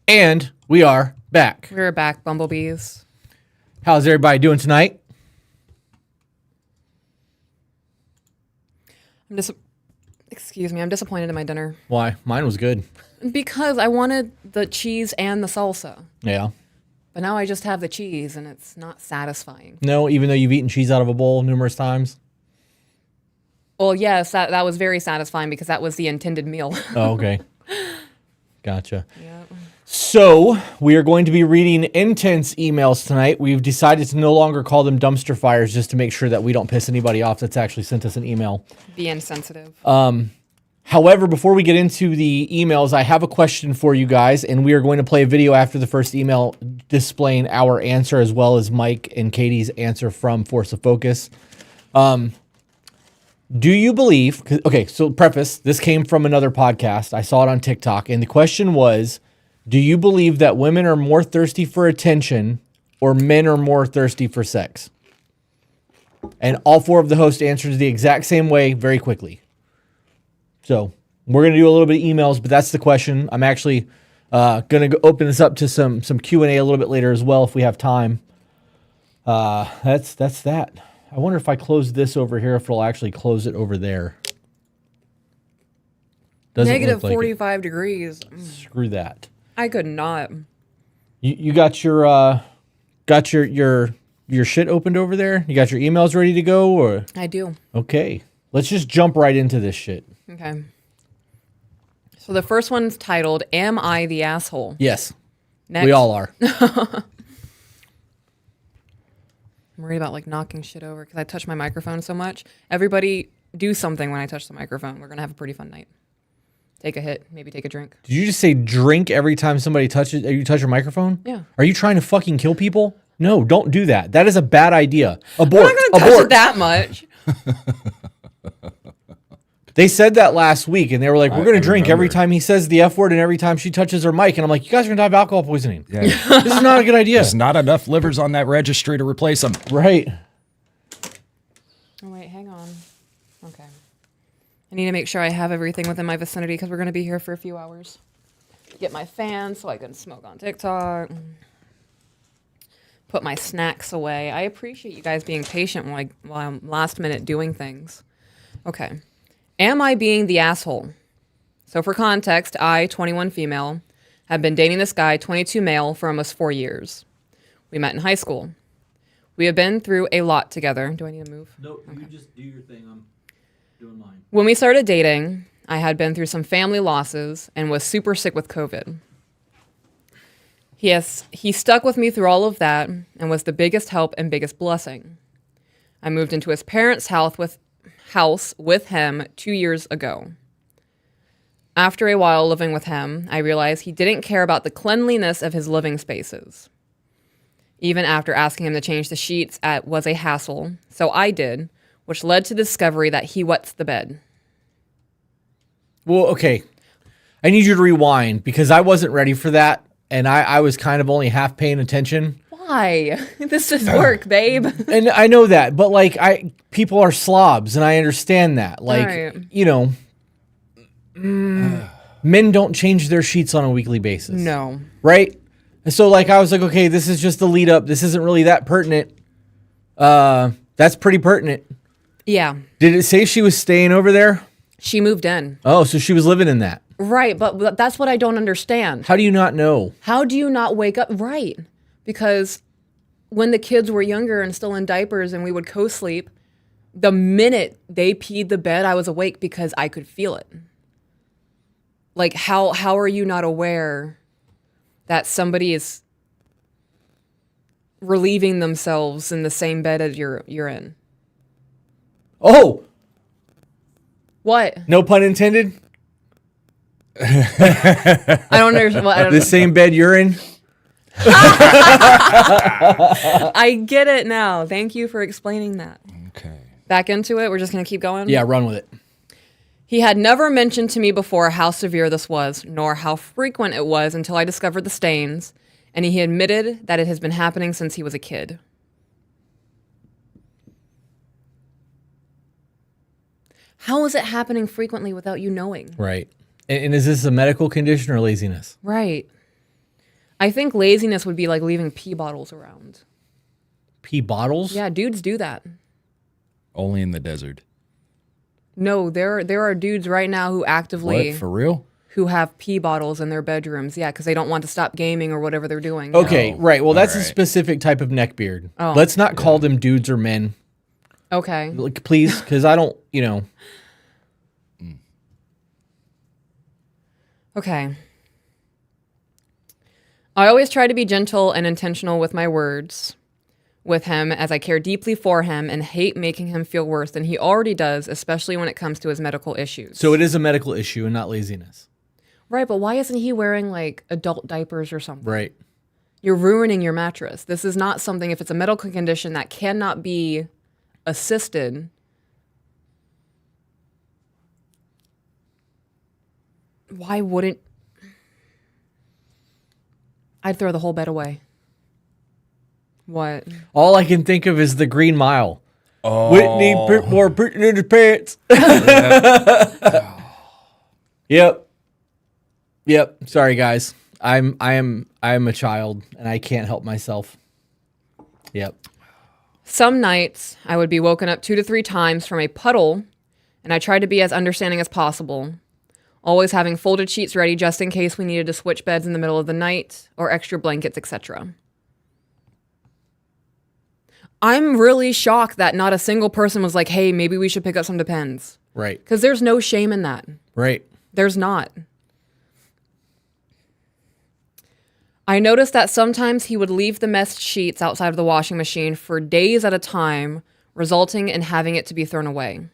And we are back. We're back, bumblebees. How's everybody doing tonight? I'm disappointed in my dinner. Why? Mine was good. Because I wanted the cheese and the salsa. Yeah. But now I just have the cheese and it's not satisfying. No, even though you've eaten cheese out of a bowl numerous times? Well, yes, that was very satisfying because that was the intended meal. Oh, okay. Gotcha. Yeah. So, we are going to be reading intense emails tonight. We've decided to no longer call them dumpster fires just to make sure that we don't piss anybody off that's actually sent us an email. Be insensitive. However, before we get into the emails, I have a question for you guys, and we are going to play a video after the first email displaying our answer as well as Mike and Katie's answer from Force of Focus. Do you believe... Okay, so preface, this came from another podcast. I saw it on TikTok, and the question was, do you believe that women are more thirsty for attention or men are more thirsty for sex? And all four of the hosts answered the exact same way very quickly. So we're going to do a little bit of emails, but that's the question. I'm actually going to open this up to some Q&A a little bit later as well if we have time. That's that. I wonder if I close this over here, if it'll actually close it over there. Doesn't Negative look like 45 degrees. Screw that. I could not. You got your shit opened over there? You got your emails ready to go? Or I do. okay, let's just jump right into this shit. Okay. So the first one's titled, Am I the Asshole? Yes, Next. we all are. I'm worried about knocking shit over because I touch my microphone so much. Everybody do something when I touch the microphone. We're going to have a pretty fun night. Take a hit. Maybe take a drink. Did you just say drink every time somebody touches? You touch your microphone? Yeah. Are you trying to fucking kill people? No, don't do that. That is a bad idea. Abort. I'm not going to touch it that much. They said that last week, and they were like, we're going to drink every remember. time he says the F word and every time she touches her mic. And I'm like, you guys are going to have alcohol poisoning. Yeah. This is not a good idea. There's not enough livers on that registry to replace them. Right. Oh, wait, hang on. Okay. I need to make sure I have everything within my vicinity because we're going to be here for a few hours. Get my fan so I can smoke on TikTok. Put my snacks away. I appreciate you guys being patient while I'm last minute doing things. Okay. Am I being the asshole? So for context, I, 21 female, have been dating this guy, 22 male, for almost 4 years. We met in high school. We have been through a lot together. Do I need to move? No, you just do your thing. I'm doing mine. When we started dating, I had been through some family losses and was super sick with COVID. He stuck with me through all of that and was the biggest help and biggest blessing. I moved into his parents' house with him 2 years ago. After a while living with him, I realized he didn't care about the cleanliness of his living spaces. Even after asking him to change the sheets was a hassle, so I did, which led to the discovery that he wets the bed. Well, okay. I need you to rewind because I wasn't ready for that, and I was kind of only half paying attention. Why? This is work, babe. And I know that, but people are slobs, and I understand that. Right. Men don't change their sheets on a weekly basis. No. Right? And so I was like, okay, this is just the lead up. This isn't really that pertinent. That's pretty pertinent. Yeah. Did it say she was staying over there? She moved in. Oh, so she was living in that. Right, but that's what I don't understand. How do you not know? How do you not wake up? Right. Because when the kids were younger and still in diapers and we would co-sleep, the minute they peed the bed, I was awake because I could feel it. How are you not aware that somebody is relieving themselves in the same bed as you're in? Oh, What? no pun intended. I don't understand. The same bed you're in. I get it now. Thank you for explaining that. Okay. Back into it. We're just going to keep going. Yeah, run with it. He had never mentioned to me before how severe this was, nor how frequent it was until I discovered the stains, and he admitted that it has been happening since he was a kid. How is it happening frequently without you knowing? Right. And is this a medical condition or laziness? Right. I think laziness would be like leaving pee bottles around. Pee bottles? Yeah, dudes do that. Only in the desert. No, there are dudes right now who actively What? For real? who have pee bottles in their bedrooms. Yeah, because they don't want to stop gaming or whatever they're doing. Okay, right. Well, that's a right. specific type of neckbeard. Oh. Let's not call them dudes or men, Okay. like, please, because I don't, you know. Okay. I always try to be gentle and intentional with my words with him, as I care deeply for him and hate making him feel worse than he already does, especially when it comes to his medical issues. So it is a medical issue and not laziness. Right, but why isn't he wearing like adult diapers or something? Right. You're ruining your mattress. This is not something, if it's a medical condition that cannot be assisted. Why wouldn't... I'd throw the whole bed away. What? All I can think of is the Green Mile. Oh. Whitney put more putting in his pants. Yep. Yep. Sorry, guys. I am a child and I can't help myself. Yep. Some nights, I would be woken up 2 to 3 times from a puddle, and I tried to be as understanding as possible, always having folded sheets ready just in case we needed to switch beds in the middle of the night, or extra blankets, etc. I'm really shocked that not a single person was like, hey, maybe we should pick up some Depends. Right. Because there's no shame in that. Right. There's not. I noticed that sometimes he would leave the meshed sheets outside of the washing machine for days at a time, resulting in having it to be thrown away.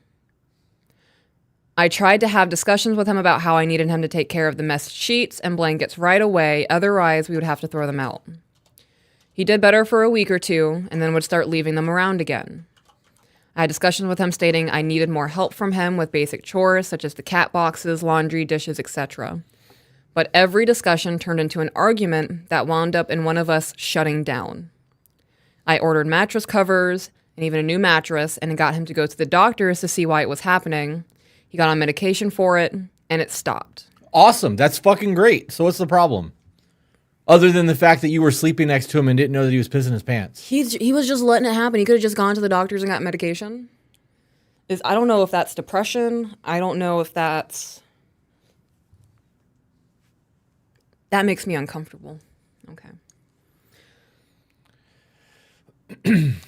I tried to have discussions with him about how I needed him to take care of the meshed sheets and blankets right away, otherwise we would have to throw them out. He did better for a week or two, and then would start leaving them around again. I had discussions with him stating I needed more help from him with basic chores, such as the cat boxes, laundry, dishes, etc. But every discussion turned into an argument that wound up in one of us shutting down. I ordered mattress covers and even a new mattress and got him to go to the doctors to see why it was happening. He got on medication for it, and it stopped. Awesome. That's fucking great. So what's the problem? Other than the fact that you were sleeping next to him and didn't know that he was pissing his pants. He was just letting it happen. He could have just gone to the doctors and got medication. I don't know if that's depression. I don't know if that's... That makes me uncomfortable. Okay.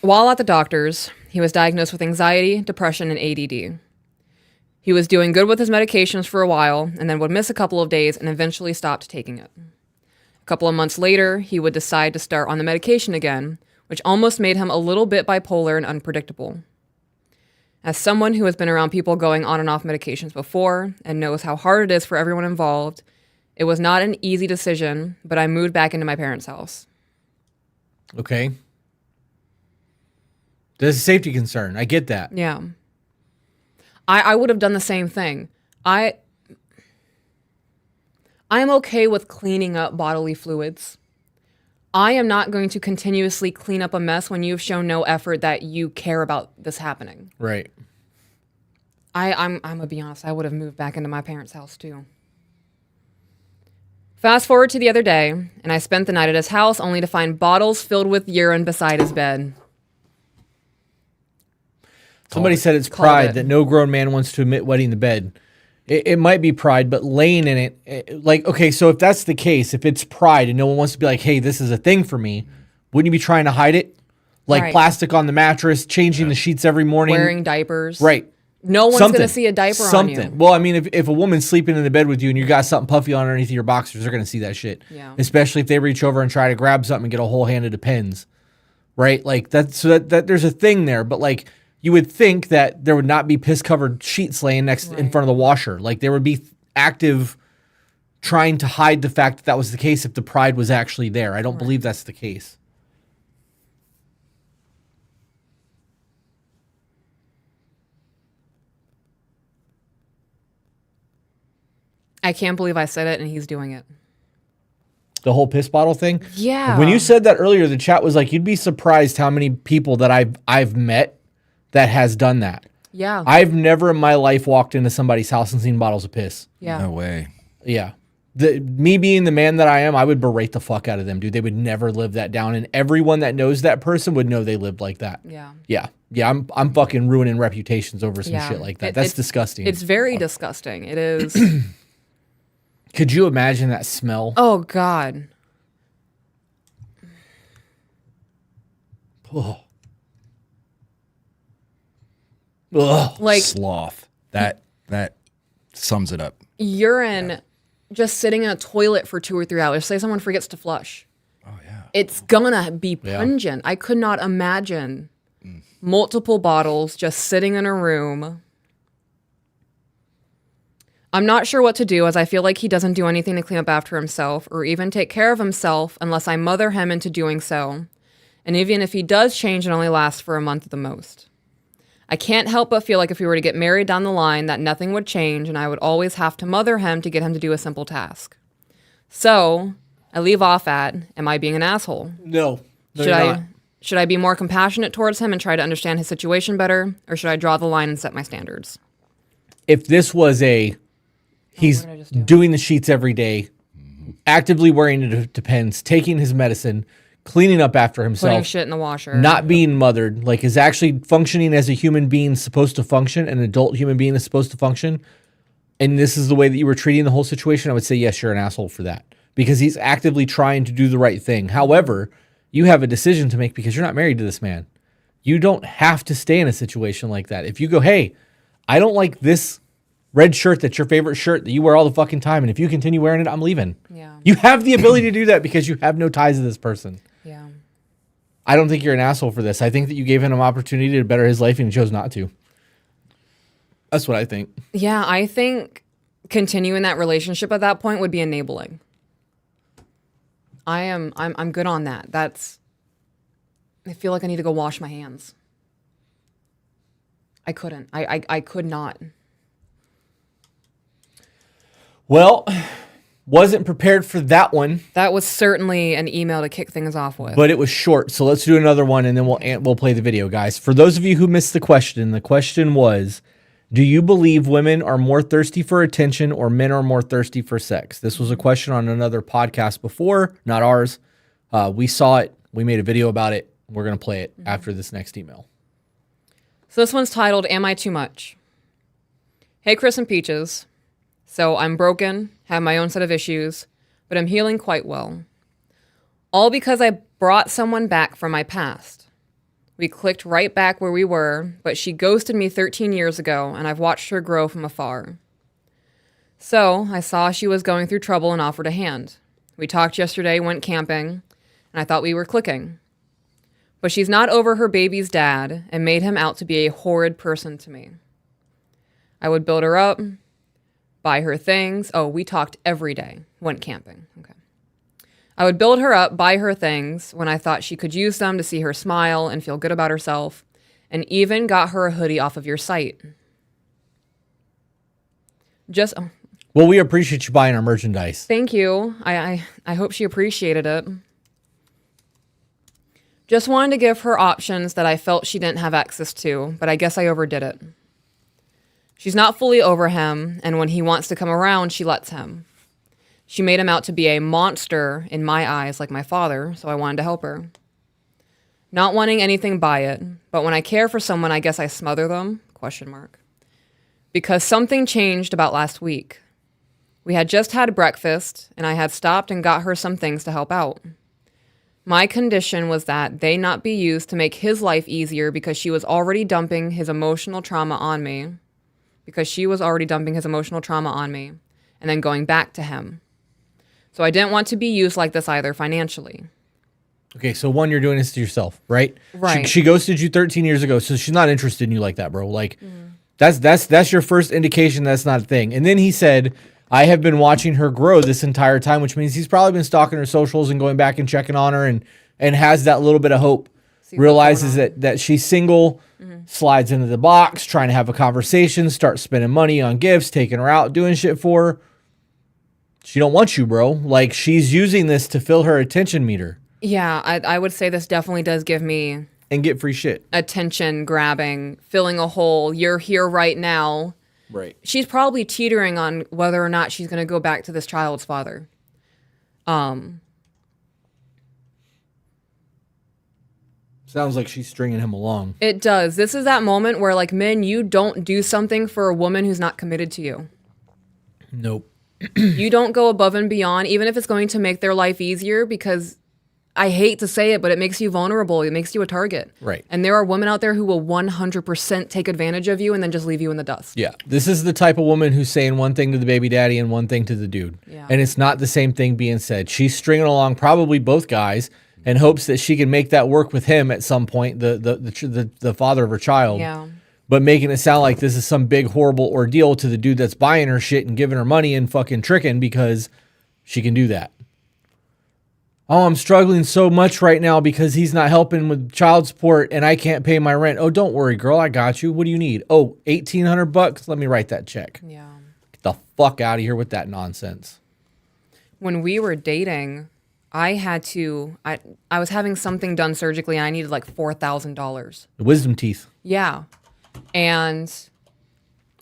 While at the doctor's, he was diagnosed with anxiety, depression, and ADD. He was doing good with his medications for a while, and then would miss a couple of days and eventually stopped taking it. A couple of months later, he would decide to start on the medication again, which almost made him a little bit bipolar and unpredictable. As someone who has been around people going on and off medications before and knows how hard it is for everyone involved, it was not an easy decision, but I moved back into my parents' house. Okay. There's a safety concern. I get that. Yeah. I would have done the same thing. I am okay with cleaning up bodily fluids. I am not going to continuously clean up a mess when you've shown no effort that you care about this happening. Right. I'm gonna be honest, I would have moved back into my parents' house too. Fast forward to the other day, and I spent the night at his house only to find bottles filled with urine beside his bed. Somebody said it's Called pride it. that no grown man wants to admit wetting the bed. It might be pride, but laying in it, like, okay, so if that's the case, if it's pride and no one wants to be like, hey, this is a thing for me, wouldn't you be trying to hide it? Like Right. plastic on the mattress, changing the sheets every morning. Wearing diapers. Right. No one's Something. going to see a diaper Something. on you. Well, I mean, if a woman's sleeping in the bed with you and you got something puffy on underneath your boxers, they're going to see that shit. Yeah. Especially if they reach over and try to grab something and get a whole hand of Depends. Right? Like that there's a thing there, but like you would think that there would not be piss covered sheets laying next in Right. front of the washer. Like there would be active trying to hide the fact that that was the case if the pride was actually there. I don't believe that's the case. I can't believe I said it and he's doing it. The whole piss bottle thing. Yeah. When you said that earlier, the chat was like, you'd be surprised how many people that I've met that has done that. Yeah. I've never in my life walked into somebody's house and seen bottles of piss. yeah. No way. Yeah. Me being the man that I am, I would berate the fuck out of them, dude. They would never live that down, and everyone that knows that person would know they lived like that. Yeah. Yeah. I'm fucking ruining reputations over some Yeah. shit like that. That's disgusting. It's very disgusting. It is. Could you imagine that smell? Oh, God. Oh. Ugh. Like Sloth. That sums it up. urine just sitting in a toilet for 2 or 3 hours. Say someone forgets to flush. Oh yeah. It's gonna be pungent. I could not imagine multiple bottles just sitting in a room. I'm not sure what to do, as I feel like he doesn't do anything to clean up after himself or even take care of himself unless I mother him into doing so. And even if he does change, it only lasts for a month at the most. I can't help but feel like if we were to get married down the line, that nothing would change and I would always have to mother him to get him to do a simple task. So I leave off at, am I being an asshole? No. Should I be more compassionate towards him and try to understand his situation better? Or should I draw the line and set my standards? If this was he's what did I just do? doing the sheets every day, actively wearing it depends, taking his medicine, cleaning up after Putting himself, shit in the washer. not being mothered, like is actually functioning as a human being supposed to function, an adult human being is supposed to function, and this is the way that you were treating the whole situation, I would say, yes, you're an asshole for that. Because he's actively trying to do the right thing. However, you have a decision to make because you're not married to this man. You don't have to stay in a situation like that. If you go, hey, I don't like this red shirt that's your favorite shirt that you wear all the fucking time, and if you continue wearing it, I'm leaving. Yeah. You have the ability to do that because you have no ties to this person. Yeah. I don't think you're an asshole for this. I think that you gave him an opportunity to better his life and he chose not to. That's what I think. Yeah, I think continuing that relationship at that point would be enabling. I'm good on that. I feel like I need to go wash my hands. I couldn't. I could not. Well, wasn't prepared for that one, That was certainly an email to kick things off with. but it was short. So let's do another one and then we'll play the video, guys. For those of you who missed the question was, do you believe women are more thirsty for attention or men are more thirsty for sex? This was a question on another podcast before, not ours. We saw it. We made a video about it. We're going to play it after this next email. So this one's titled, Am I Too Much? Hey, Chris and Peaches. So I'm broken, have my own set of issues, but I'm healing quite well. All because I brought someone back from my past. We clicked right back where we were, but she ghosted me 13 years ago, and I've watched her grow from afar. So I saw she was going through trouble and offered a hand. We talked yesterday, went camping, and I thought we were clicking. But she's not over her baby's dad and made him out to be a horrid person to me. I would build her up, buy her things. Oh, we talked every day, went camping. Okay. I would build her up, buy her things when I thought she could use them to see her smile and feel good about herself, and even got her a hoodie off of your site. Well, we appreciate you buying our merchandise. Thank you. I hope she appreciated it. Just wanted to give her options that I felt she didn't have access to, but I guess I overdid it. She's not fully over him, and when he wants to come around, she lets him. She made him out to be a monster in my eyes, like my father, so I wanted to help her. Not wanting anything by it, but when I care for someone, I guess I smother them? ? Because something changed about last week. We had just had breakfast, and I had stopped and got her some things to help out. My condition was that they not be used to make his life easier because she was already dumping his emotional trauma on me. And then going back to him. So I didn't want to be used like this either financially. Okay, so one, you're doing this to yourself, right? Right. She ghosted you 13 years ago, so she's not interested in you like that, bro. Like, that's your first indication that's not a thing. And then he said, I have been watching her grow this entire time, which means he's probably been stalking her socials and going back and checking on her and has that little bit of hope. Realizes that she's single, slides into the box, trying to have a conversation, start spending money on gifts, taking her out, doing shit for her. She don't want you, bro. Like, she's using this to fill her attention meter. Yeah, I would say this definitely does give me... And get free shit. Attention grabbing, filling a hole. You're here right now. Right. She's probably teetering on whether or not she's going to go back to this child's father. Sounds like she's stringing him along. It does. This is that moment where, like, men, you don't do something for a woman who's not committed to you. Nope. You don't go above and beyond, even if it's going to make their life easier, because I hate to say it, but it makes you vulnerable. It makes you a target. Right. And there are women out there who will 100% take advantage of you and then just leave you in the dust. Yeah. This is the type of woman who's saying one thing to the baby daddy and one thing to the dude. Yeah. And it's not the same thing being said. She's stringing along probably both guys in hopes that she can make that work with him at some point, the father of her child. Yeah. But making it sound like this is some big horrible ordeal to the dude that's buying her shit and giving her money and fucking tricking because she can do that. Oh, I'm struggling so much right now because he's not helping with child support and I can't pay my rent. Oh, don't worry, girl. I got you. What do you need? Oh, $1,800. Let me write that check. Yeah. Get the fuck out of here with that nonsense. When we were dating, I was having something done surgically and I needed like $4,000. The wisdom teeth. Yeah. And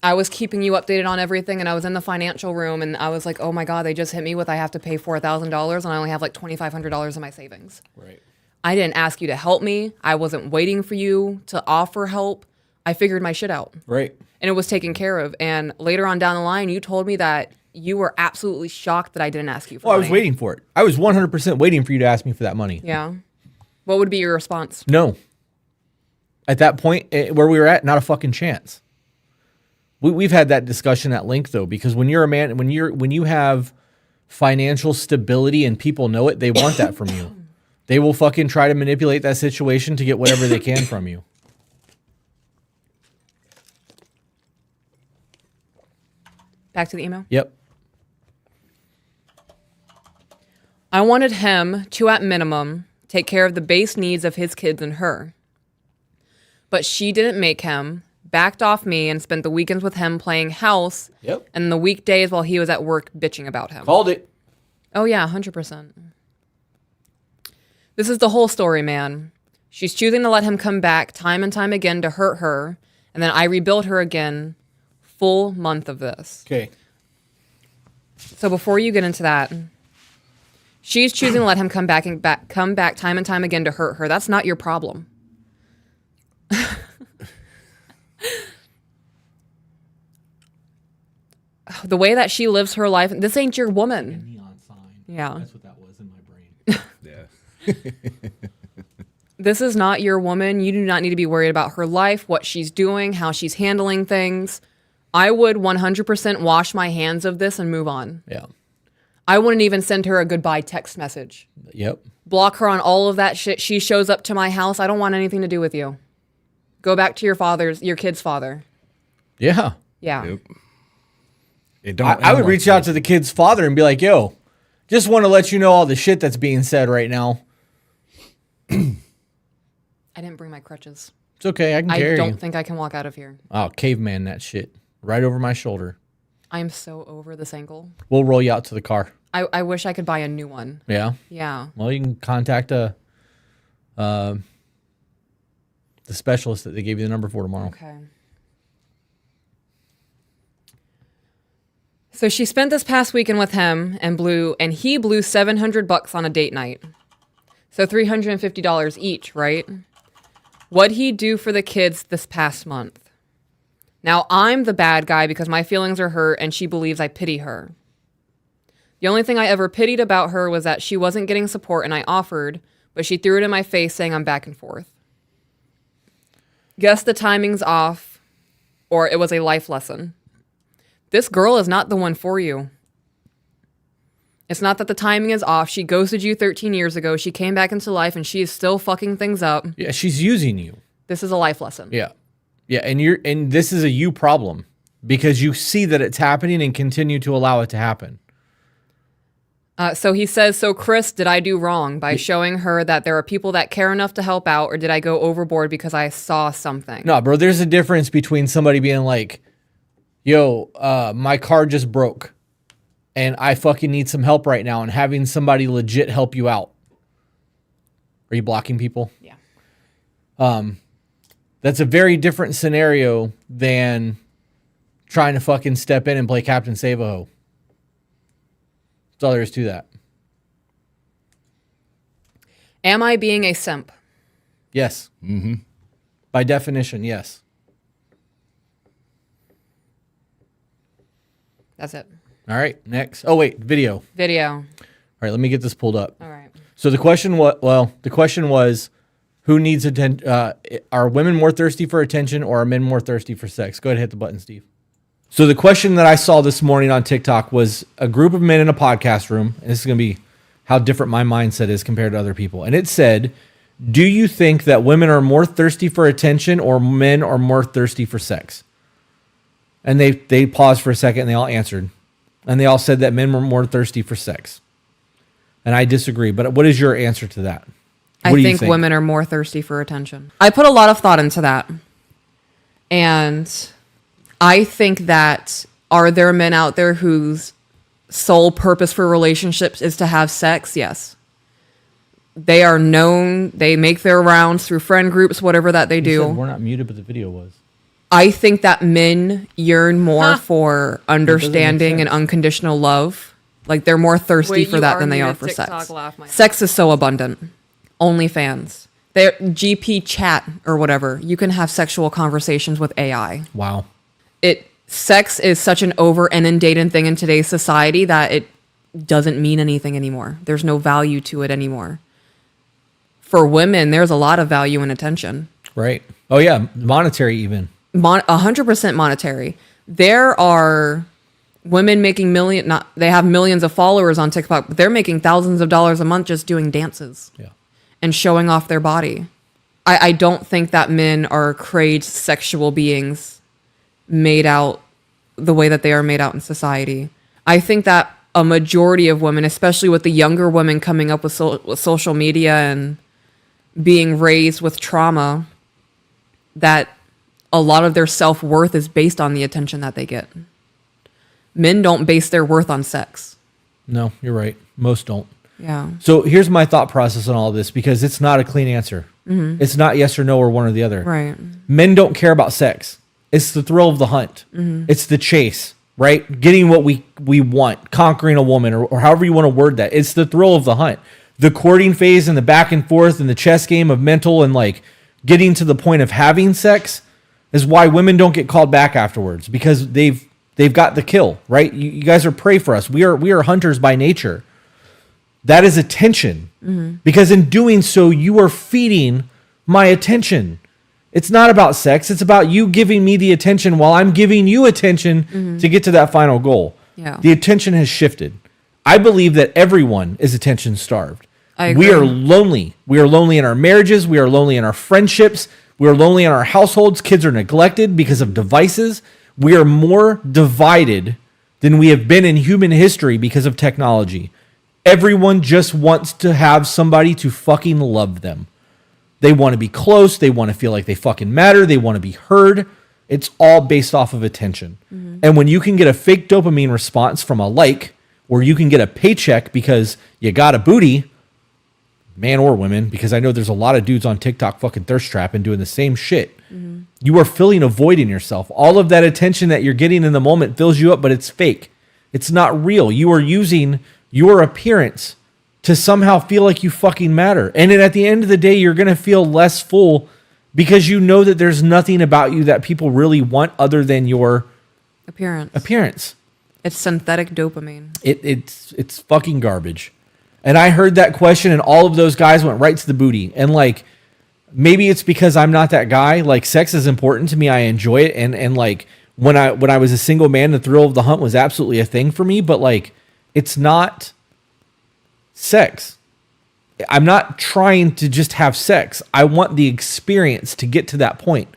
I was keeping you updated on everything, and I was in the financial room, and I was like, oh my God, they just hit me with I have to pay $4,000, and I only have like $2,500 in my savings. Right. I didn't ask you to help me. I wasn't waiting for you to offer help. I figured my shit out. Right. And it was taken care of. And later on down the line, you told me that you were absolutely shocked that I didn't ask you for Well, I money. was waiting for it. I was 100% waiting for you to ask me for that money. Yeah. What would be your response? No. At that point, where we were at, not a fucking chance. We've had that discussion at length though, because when you're a man, when you have financial stability and people know it, they want that from you. They will fucking try to manipulate that situation to get whatever they can from you. Back to the email? Yep. I wanted him to, at minimum, take care of the base needs of his kids and her. But she didn't make him, backed off me, and spent the weekends with him playing house. Yep. And the weekdays while he was at work bitching about him. Called it. Oh, yeah, 100%. This is the whole story, man. She's choosing to let him come back time and time again to hurt her, and then I rebuild her again, full month of this. Okay. So before you get into that, she's choosing to let him come back time and time again to hurt her. That's not your problem. The way that she lives her life, this ain't your woman. Neon sign. Yeah. That's what that was in my brain. Yeah. This is not your woman. You do not need to be worried about her life, what she's doing, how she's handling things. I would 100% wash my hands of this and move on. Yeah. I wouldn't even send her a goodbye text message. Yep. Block her on all of that shit. She shows up to my house. I don't want anything to do with you. Go back to your kid's father. Yeah. Yeah. Yep. I would reach out to the kid's father and be like, yo, just want to let you know all the shit that's being said right now. I didn't bring my crutches. It's okay. I can carry I don't you. think I can walk out of here. Oh, caveman that shit. Right over my shoulder. I am so over this ankle. We'll roll you out to the car. I wish I could buy a new one. Yeah. Yeah. Well, you can contact the specialist that they gave you the number for tomorrow. Okay. So she spent this past weekend with him and he blew $700 on a date night. So $350 each, right? What'd he do for the kids this past month? Now I'm the bad guy because my feelings are hurt and she believes I pity her. The only thing I ever pitied about her was that she wasn't getting support and I offered, but she threw it in my face saying I'm back and forth. Guess the timing's off, or it was a life lesson. This girl is not the one for you. It's not that the timing is off. She ghosted you 13 years ago. She came back into life and she is still fucking things up. Yeah, she's using you. This is a life lesson. Yeah. Yeah, and this is a you problem because you see that it's happening and continue to allow it to happen. So he says, so Chris, did I do wrong by showing her that there are people that care enough to help out, or did I go overboard because I saw something? No, bro, there's a difference between somebody being like, yo, my car just broke and I fucking need some help right now, and having somebody legit help you out. Are you blocking people? Yeah. That's a very different scenario than trying to fucking step in and play Captain Save-A-Ho. That's all there is to that. Am I being a simp? Yes. Mm-hmm. By definition, yes. That's it. All right, next. Oh, wait, video. Video. All right, let me get this pulled up. All right. So the question was, who needs attention? Are women more thirsty for attention or are men more thirsty for sex? Go ahead and hit the button, Steve. So the question that I saw this morning on TikTok was a group of men in a podcast room. And this is going to be how different my mindset is compared to other people. And it said, do you think that women are more thirsty for attention or men are more thirsty for sex? And they paused for a second and they all answered. And they all said that men were more thirsty for sex. And I disagree. But what is your answer to that? I think women are more thirsty for attention. I put a lot of thought into that. And I think that are there men out there whose sole purpose for relationships is to have sex? Yes. They are known. They make their rounds through friend groups, whatever that they do. We're not muted, but the video was. I think that men yearn more for understanding and unconditional love. Like they're more thirsty for that than they are for sex. Sex is so abundant. OnlyFans. They're GP chat or whatever. You can have sexual conversations with AI. Wow. Sex is such an over inundated thing in today's society that it doesn't mean anything anymore. There's no value to it anymore. For women, there's a lot of value in attention. Right. Oh yeah, monetary even. 100% monetary. There are women making they have millions of followers on TikTok, but they're making thousands of dollars a month just doing dances. Yeah. And showing off their body. I don't think that men are crazed sexual beings made out the way that they are made out in society. I think that a majority of women, especially with the younger women coming up with social media and being raised with trauma, that a lot of their self-worth is based on the attention that they get. Men don't base their worth on sex. No, you're right. Most don't. Yeah. So here's my thought process on all of this, because it's not a clean answer. Mm-hmm. It's not yes or no or one or the other. Right. Men don't care about sex. It's the thrill of the hunt. Mm-hmm. It's the chase, right? Getting what we want, conquering a woman, or however you want to word that. It's the thrill of the hunt. The courting phase and the back and forth and the chess game of mental and like getting to the point of having sex is why women don't get called back afterwards, because they've got the kill, right? You guys are prey for us. We are hunters by nature. That is attention, because in doing so, you are feeding my attention. It's not about sex. It's about you giving me the attention while I'm giving you attention to get to that final goal. Yeah. The attention has shifted. I believe that everyone is attention starved. I agree. We are lonely. We are lonely in our marriages. We are lonely in our friendships. We are lonely in our households. Kids are neglected because of devices. We are more divided than we have been in human history because of technology. Everyone just wants to have somebody to fucking love them. They want to be close. They want to feel like they fucking matter. They want to be heard. It's all based off of attention. Mm-hmm. And when you can get a fake dopamine response from a like, or you can get a paycheck because you got a booty, man or women, because I know there's a lot of dudes on TikTok fucking thirst trapping doing the same shit. Mm-hmm. You are filling a void in yourself. All of that attention that you're getting in the moment fills you up, but it's fake. It's not real. You are using your appearance to somehow feel like you fucking matter. And then at the end of the day, you're going to feel less full because you know that there's nothing about you that people really want other than your appearance. It's synthetic dopamine. It's fucking garbage. And I heard that question and all of those guys went right to the booty. And like, maybe it's because I'm not that guy. Like, sex is important to me. I enjoy it. And like when I was a single man, the thrill of the hunt was absolutely a thing for me, but like, it's not sex. I'm not trying to just have sex. I want the experience to get to that point.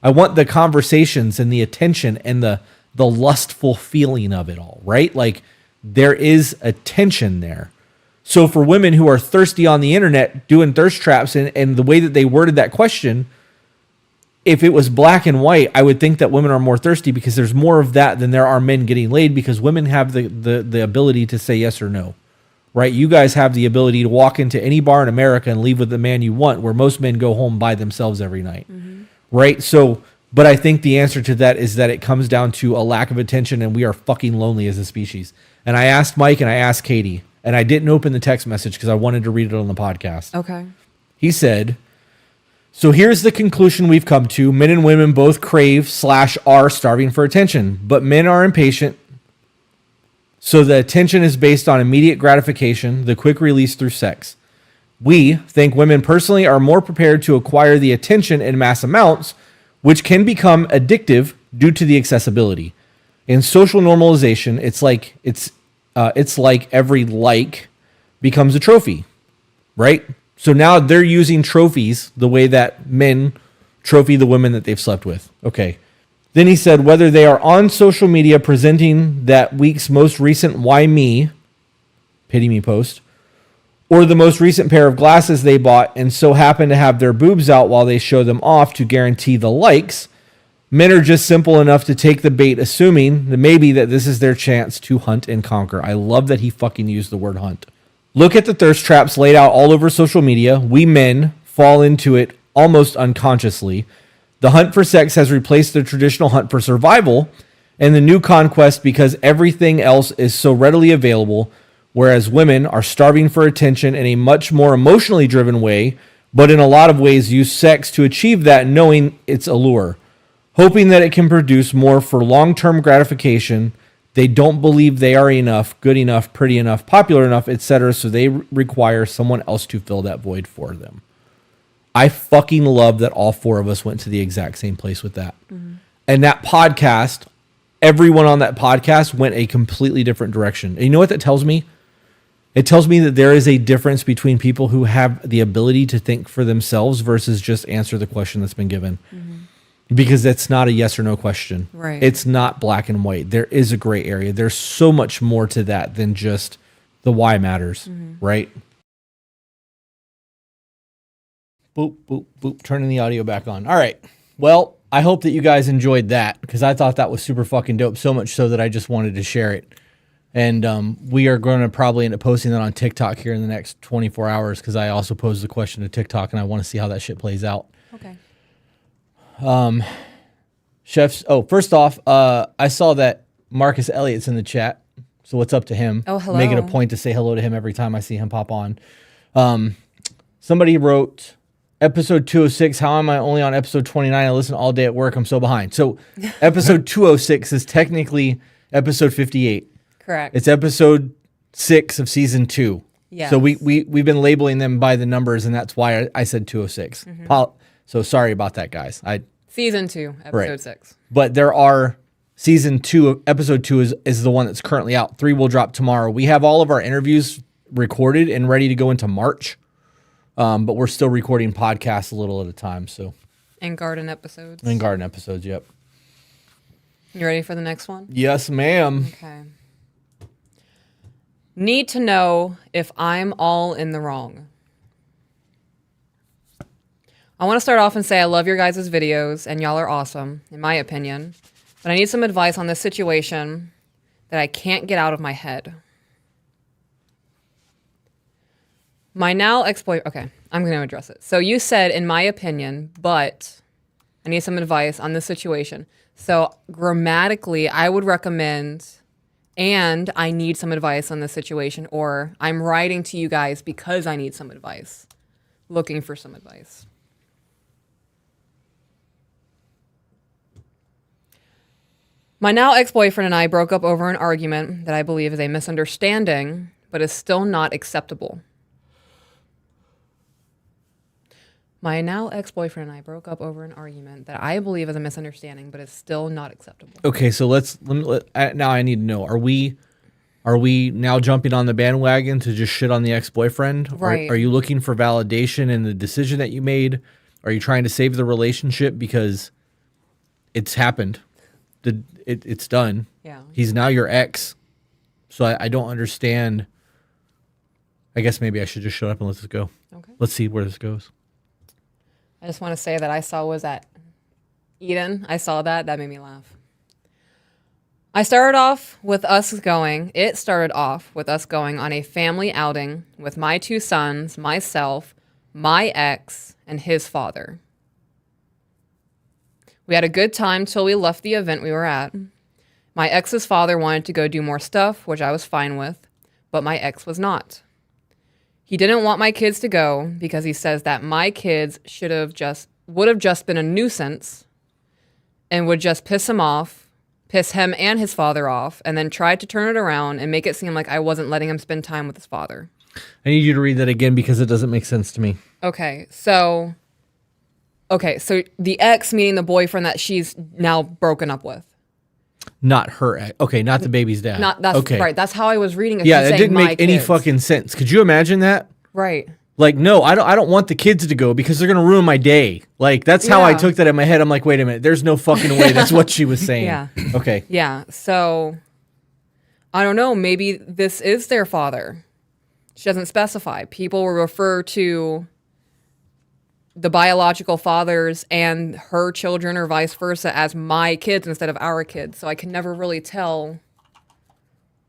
I want the conversations and the attention and the lustful feeling of it all, right? Like, there is a tension there. So for women who are thirsty on the internet doing thirst traps and the way that they worded that question, if it was black and white, I would think that women are more thirsty because there's more of that than there are men getting laid, because women have the ability to say yes or no, right? You guys have the ability to walk into any bar in America and leave with the man you want, where most men go home by themselves every night, right? So But I think the answer to that is that it comes down to a lack of attention, and we are fucking lonely as a species. And I asked Mike and I asked Katie, and I didn't open the text message because I wanted to read it on the podcast. Okay. He said, so here's the conclusion we've come to. Men and women both crave/are starving for attention, but men are impatient. So the attention is based on immediate gratification, the quick release through sex. We think women personally are more prepared to acquire the attention in mass amounts, which can become addictive due to the accessibility. In social normalization, it's like every like becomes a trophy, right? So now they're using trophies the way that men trophy the women that they've slept with. Okay. Then he said, whether they are on social media presenting that week's most recent why me, pity me post, or the most recent pair of glasses they bought and so happen to have their boobs out while they show them off to guarantee the likes, men are just simple enough to take the bait, assuming that maybe that this is their chance to hunt and conquer. I love that he fucking used the word hunt. Look at the thirst traps laid out all over social media. We men fall into it almost unconsciously. The hunt for sex has replaced the traditional hunt for survival and the new conquest because everything else is so readily available, whereas women are starving for attention in a much more emotionally driven way, but in a lot of ways use sex to achieve that, knowing its allure. Hoping that it can produce more for long-term gratification. They don't believe they are enough, good enough, pretty enough, popular enough, etc., so they require someone else to fill that void for them. I fucking love that all four of us went to the exact same place with that. Mm-hmm. And that podcast, everyone on that podcast went a completely different direction. And you know what that tells me? It tells me that there is a difference between people who have the ability to think for themselves versus just answer the question that's been given. Mm-hmm. Because that's not a yes or no question. Right. It's not black and white. There is a gray area. There's so much more to that than just the why matters, right? Boop, boop, boop. Turning the audio back on. All right. Well, I hope that you guys enjoyed that because I thought that was super fucking dope. So much so that I just wanted to share it. And we are going to probably end up posting that on TikTok here in the next 24 hours because I also posed the question to TikTok and I want to see how that shit plays out. Okay. Chefs. Oh, first off, I saw that Marcus Elliott's in the chat. So what's up to him? Oh, hello. Making a point to say hello to him every time I see him pop on. Somebody wrote episode 206. How am I only on episode 29? I listen all day at work. I'm so behind. So episode 206 is technically episode 58. Correct. It's episode 6 of season 2. Yes. So we've been labeling them by the numbers, and that's why I said 206. So sorry about that, guys. Season 2, episode 6. But there are season 2, episode 2 is the one that's currently out. 3 will drop tomorrow. We have all of our interviews recorded and ready to go into March. But we're still recording podcasts a little at a time. So. And garden episodes. Yep. You ready for the next one? Yes, ma'am. Okay. Need to know if I'm all in the wrong. I want to start off and say I love your guys' videos, and y'all are awesome, in my opinion. But I need some advice on this situation that I can't get out of my head. My now ex-boyfriend... Okay, I'm going to address it. So you said, in my opinion, but I need some advice on this situation. So grammatically, I would recommend... And I need some advice on this situation, or I'm writing to you guys because I need some advice, looking for some advice. My now ex-boyfriend and I broke up over an argument that I believe is a misunderstanding, but is still not acceptable. My now ex-boyfriend and I broke up over an argument that I believe is a misunderstanding, but is still not acceptable. Okay, so now I need to know: Are we now jumping on the bandwagon to just shit on the ex-boyfriend? Right. Are you looking for validation in the decision that you made? Are you trying to save the relationship because it's happened? It's done. Yeah. He's now your ex, so I don't understand. I guess maybe I should just shut up and let this go. Okay. Let's see where this goes. I just want to say that I saw was at Eden. I saw that. That made me laugh. It started off with us going on a family outing with my 2 sons, myself, my ex, and his father. We had a good time till we left the event we were at. My ex's father wanted to go do more stuff, which I was fine with, but my ex was not. He didn't want my kids to go because he says that my kids would have just been a nuisance and would just piss him and his father off, and then tried to turn it around and make it seem like I wasn't letting him spend time with his father. I need you to read that again because it doesn't make sense to me. Okay, so the ex, meaning the boyfriend that she's now broken up with. Not her ex. Okay, not the baby's dad. Okay. Right. That's how I was reading it. Yeah, She's it saying didn't make any kids. fucking sense. Could you imagine that? Right. Like, no, I don't want the kids to go because they're gonna ruin my day. Like, that's how I Yeah. took that in my head. I'm like, wait a minute, there's no fucking way that's what she was saying. Yeah. Okay. Yeah. So I don't know. Maybe this is their father. She doesn't specify. People will refer to the biological fathers and her children or vice versa as my kids instead of our kids. So I can never really tell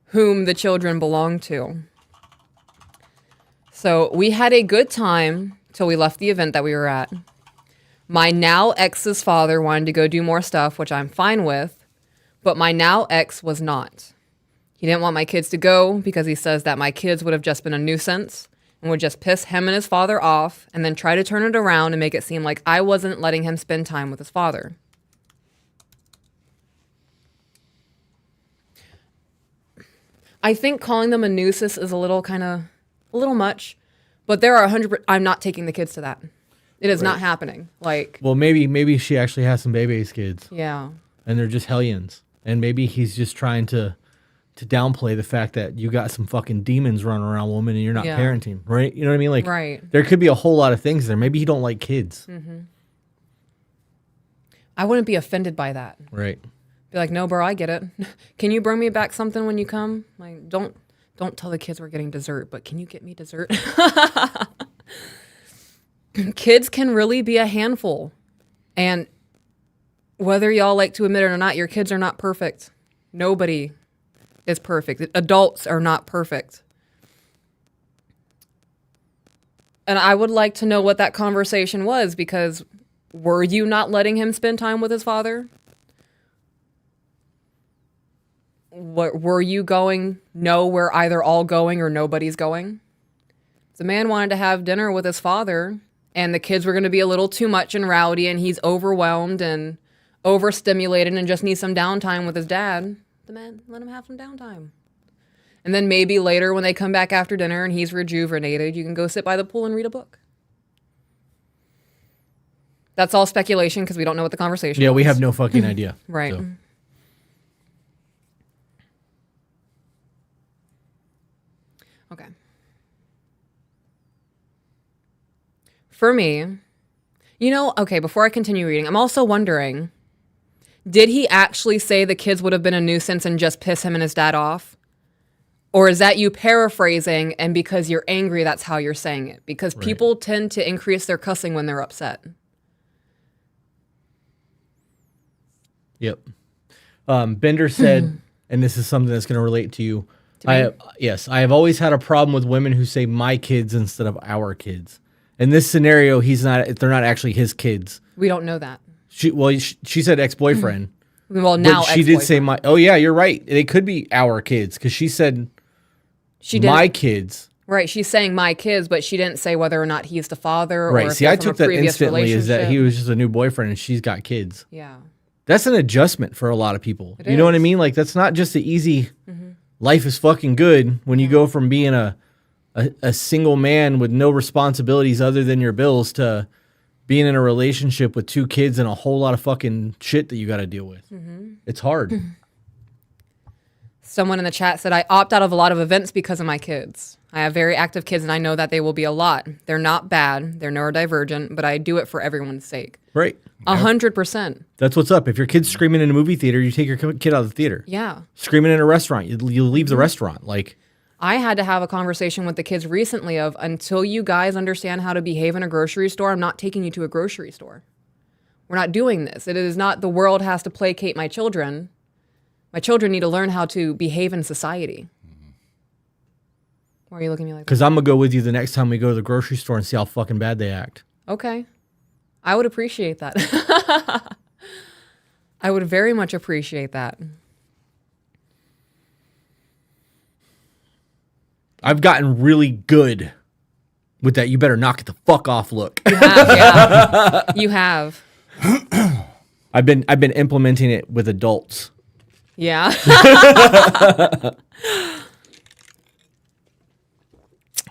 whom the children belong to. So we had a good time till we left the event that we were at. My now ex's father wanted to go do more stuff, which I'm fine with, but my now ex was not. He didn't want my kids to go because he says that my kids would have just been a nuisance and would just piss him and his father off and then try to turn it around and make it seem like I wasn't letting him spend time with his father. I think calling them a nuisance is a little much, but there are 100. I'm not taking the kids to that. It is not happening. Like, Well, maybe she actually has some baby's kids yeah, and they're just hellions, and maybe he's just trying to downplay the fact that you got some fucking demons running around, woman, and you're not Yeah. parenting, right? You know what I mean? Like, right. there could be a whole lot of things there. Maybe he don't like kids, I wouldn't be offended by that. right? Be like, no, bro, I get it. Can you bring me back something when you come? Like, don't tell the kids we're getting dessert, but can you get me dessert? Kids can really be a handful. And whether y'all like to admit it or not, your kids are not perfect. Nobody is perfect. Adults are not perfect. And I would like to know what that conversation was, because were you not letting him spend time with his father? What were you going? No, we're either all going or nobody's going. The man wanted to have dinner with his father, and the kids were going to be a little too much and rowdy, and he's overwhelmed and overstimulated and just needs some downtime with his dad. The man, let him have some downtime. And then maybe later when they come back after dinner and he's rejuvenated, you can go sit by the pool and read a book. That's all speculation because we don't know what the conversation Yeah, was. we have no fucking idea. Right. So. Okay. For me, okay, before I continue reading, I'm also wondering, did he actually say the kids would have been a nuisance and just piss him and his dad off? Or is that you paraphrasing, and because you're angry, that's how you're saying it? Because people tend to increase their cussing when they're upset. Yep. Bender said, and this is something that's going to relate to you. I have always had a problem with women who say my kids instead of our kids. In this scenario, they're not actually his kids. We don't know that. She said ex-boyfriend. Well, now But she did say ex-boyfriend. oh yeah, you're right. They could be our kids because she said She did. my kids. Right, she's saying my kids, but she didn't say whether or not he's the father. Right. Or if See, they're I from took a that previous instantly as that he relationship. was just a new boyfriend and she's got kids. Yeah. That's an adjustment for a lot of people. It You know what I is. mean? Like, that's not just the easy life is fucking good when you go from being a single man with no responsibilities other than your bills to being in a relationship with two kids and a whole lot of fucking shit that you got to deal with. It's hard. Someone in the chat said, I opt out of a lot of events because of my kids. I have very active kids and I know that they will be a lot. They're not bad. They're neurodivergent, but I do it for everyone's sake. Right. 100%. That's what's up. If your kid's screaming in a movie theater, you take your kid out of the theater. Yeah. Screaming in a restaurant, you leave the restaurant. Like, I had to have a conversation with the kids recently of, until you guys understand how to behave in a grocery store, I'm not taking you to a grocery store. We're not doing this. It is not the world has to placate my children. My children need to learn how to behave in society. Why are you looking at me like that? because I'm going to go with you the next time we go to the grocery store and see how fucking bad they act. Okay. I would appreciate that. I would very much appreciate that. I've gotten really good with that. You better knock it the fuck off look. You have, yeah. You have. I've been implementing it with adults. Yeah.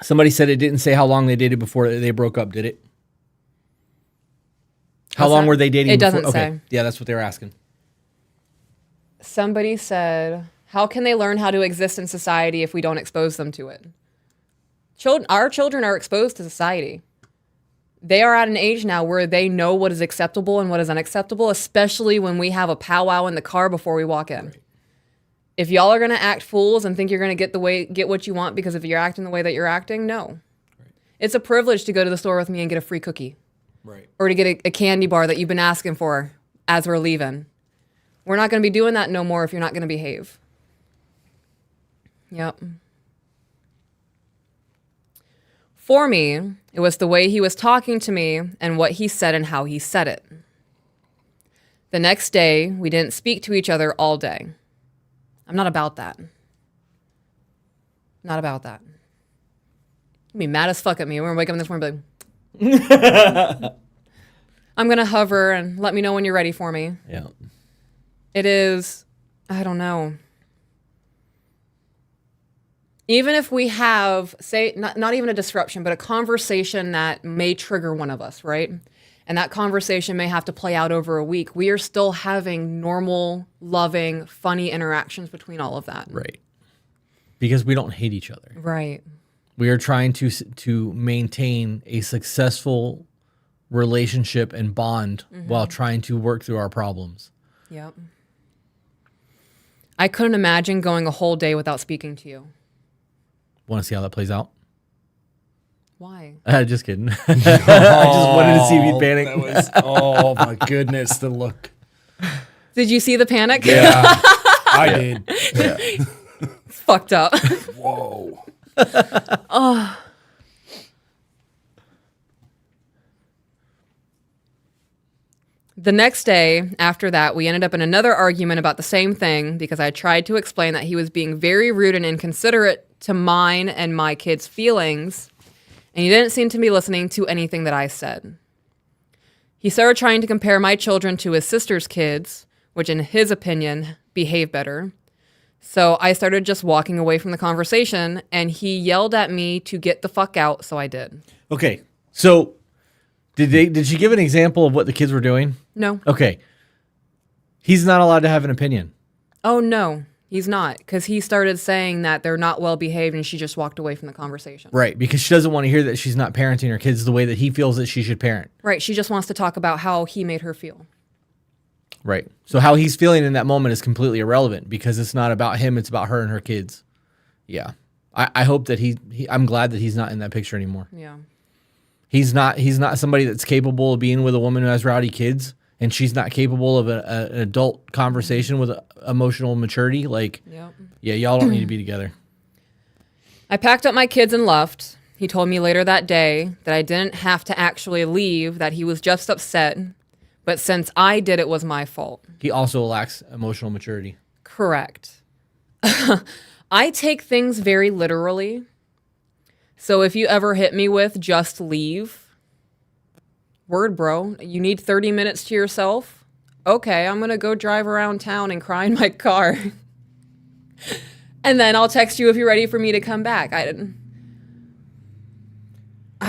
Somebody said it didn't say how long they dated before they broke up, did it? How What's long that? were they dating? It before? doesn't say. Okay. Yeah, that's what they were asking. Somebody said, how can they learn how to exist in society if we don't expose them to it? Our children are exposed to society. They are at an age now where they know what is acceptable and what is unacceptable, especially when we have a powwow in the car before we walk in. Right. If y'all are going to act fools and think you're going to get what you want because if you're acting the way that you're acting, no. Right. It's a privilege to go to the store with me and get a free cookie. Right. Or to get a candy bar that you've been asking for as we're leaving. We're not going to be doing that no more if you're not going to behave. Yep. For me, it was the way he was talking to me and what he said and how he said it. The next day, we didn't speak to each other all day. I'm not about that. Not about that. You'd be mad as fuck at me. We're going to wake up this morning and be like, I'm going to hover and let me know when you're ready for me. Yeah. It is, I don't know. Even if we have, say, not even a disruption, but a conversation that may trigger one of us, right? And that conversation may have to play out over a week. We are still having normal, loving, funny interactions between all of that. Right. Because we don't hate each other. Right. We are trying to maintain a successful relationship and bond while trying to work through our problems. Yep. I couldn't imagine going a whole day without speaking to you. Want to see how that plays out? Why? Just kidding. I just wanted to see if you'd panic. Oh my goodness, the look. Did you see the panic? Yeah, I did. Yeah. It's fucked up. Whoa. Oh. The next day after that, we ended up in another argument about the same thing because I tried to explain that he was being very rude and inconsiderate to mine and my kids' feelings, and he didn't seem to be listening to anything that I said. He started trying to compare my children to his sister's kids, which in his opinion behave better. So I started just walking away from the conversation, and he yelled at me to get the fuck out, so I did. Okay, so did she give an example of what the kids were doing? No. Okay. He's not allowed to have an opinion. Oh, no, he's not, because he started saying that they're not well behaved, and she just walked away from the conversation. Right, because she doesn't want to hear that she's not parenting her kids the way that he feels that she should parent. Right, she just wants to talk about how he made her feel. Right. So how he's feeling in that moment is completely irrelevant because it's not about him, it's about her and her kids. Yeah. I hope that I'm glad that he's not in that picture anymore. Yeah. He's not somebody that's capable of being with a woman who has rowdy kids, and she's not capable of an adult conversation with emotional maturity. Like, Yep. Yeah, y'all don't need to be together. I packed up my kids and left. He told me later that day that I didn't have to actually leave, that he was just upset, but since I did, it was my fault. He also lacks emotional maturity. Correct. I take things very literally. So if you ever hit me with just leave, word, bro, you need 30 minutes to yourself? Okay, I'm going to go drive around town and cry in my car. And then I'll text you if you're ready for me to come back. I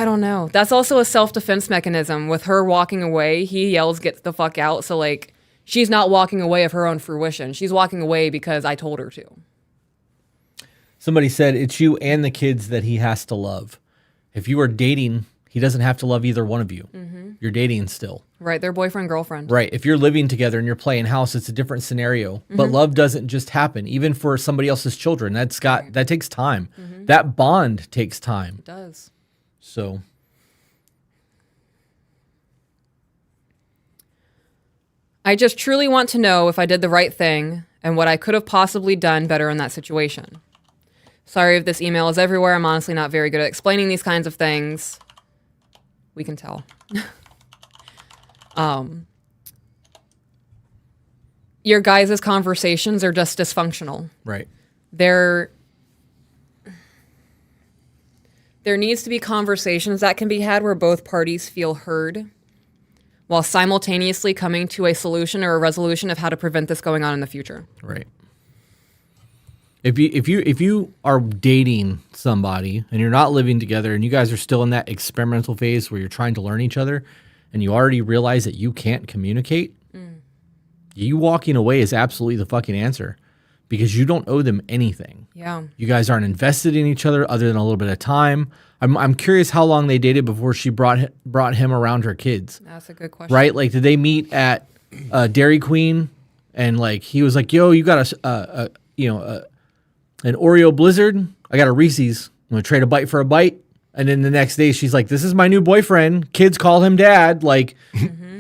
don't know. That's also a self-defense mechanism. With her walking away, he yells, get the fuck out. So, like, she's not walking away of her own fruition. She's walking away because I told her to. Somebody said it's you and the kids that he has to love. If you are dating, he doesn't have to love either one of you. Mm-hmm. You're dating still. Right, they're boyfriend, girlfriend. Right. If you're living together and you're playing house, it's a different scenario. Mm-hmm. But love doesn't just happen. Even for somebody else's children, that takes time. Mm-hmm. That bond takes time. It does. So, I just truly want to know if I did the right thing and what I could have possibly done better in that situation. Sorry if this email is everywhere. I'm honestly not very good at explaining these kinds of things. We can tell. your guys' conversations are just dysfunctional. Right. There needs to be conversations that can be had where both parties feel heard while simultaneously coming to a solution or a resolution of how to prevent this going on in the future. Right. If you are dating somebody and you're not living together and you guys are still in that experimental phase where you're trying to learn each other and you already realize that you can't communicate, you walking away is absolutely the fucking answer because you don't owe them anything. Yeah. You guys aren't invested in each other other than a little bit of time. I'm curious how long they dated before she brought him around her kids. That's a good question. Right? Like, did they meet at Dairy Queen and like he was like, "Yo, you got an Oreo Blizzard? I got a Reese's. I'm gonna trade a bite for a bite." And then the next day she's like, "This is my new boyfriend. Kids call him dad." Like,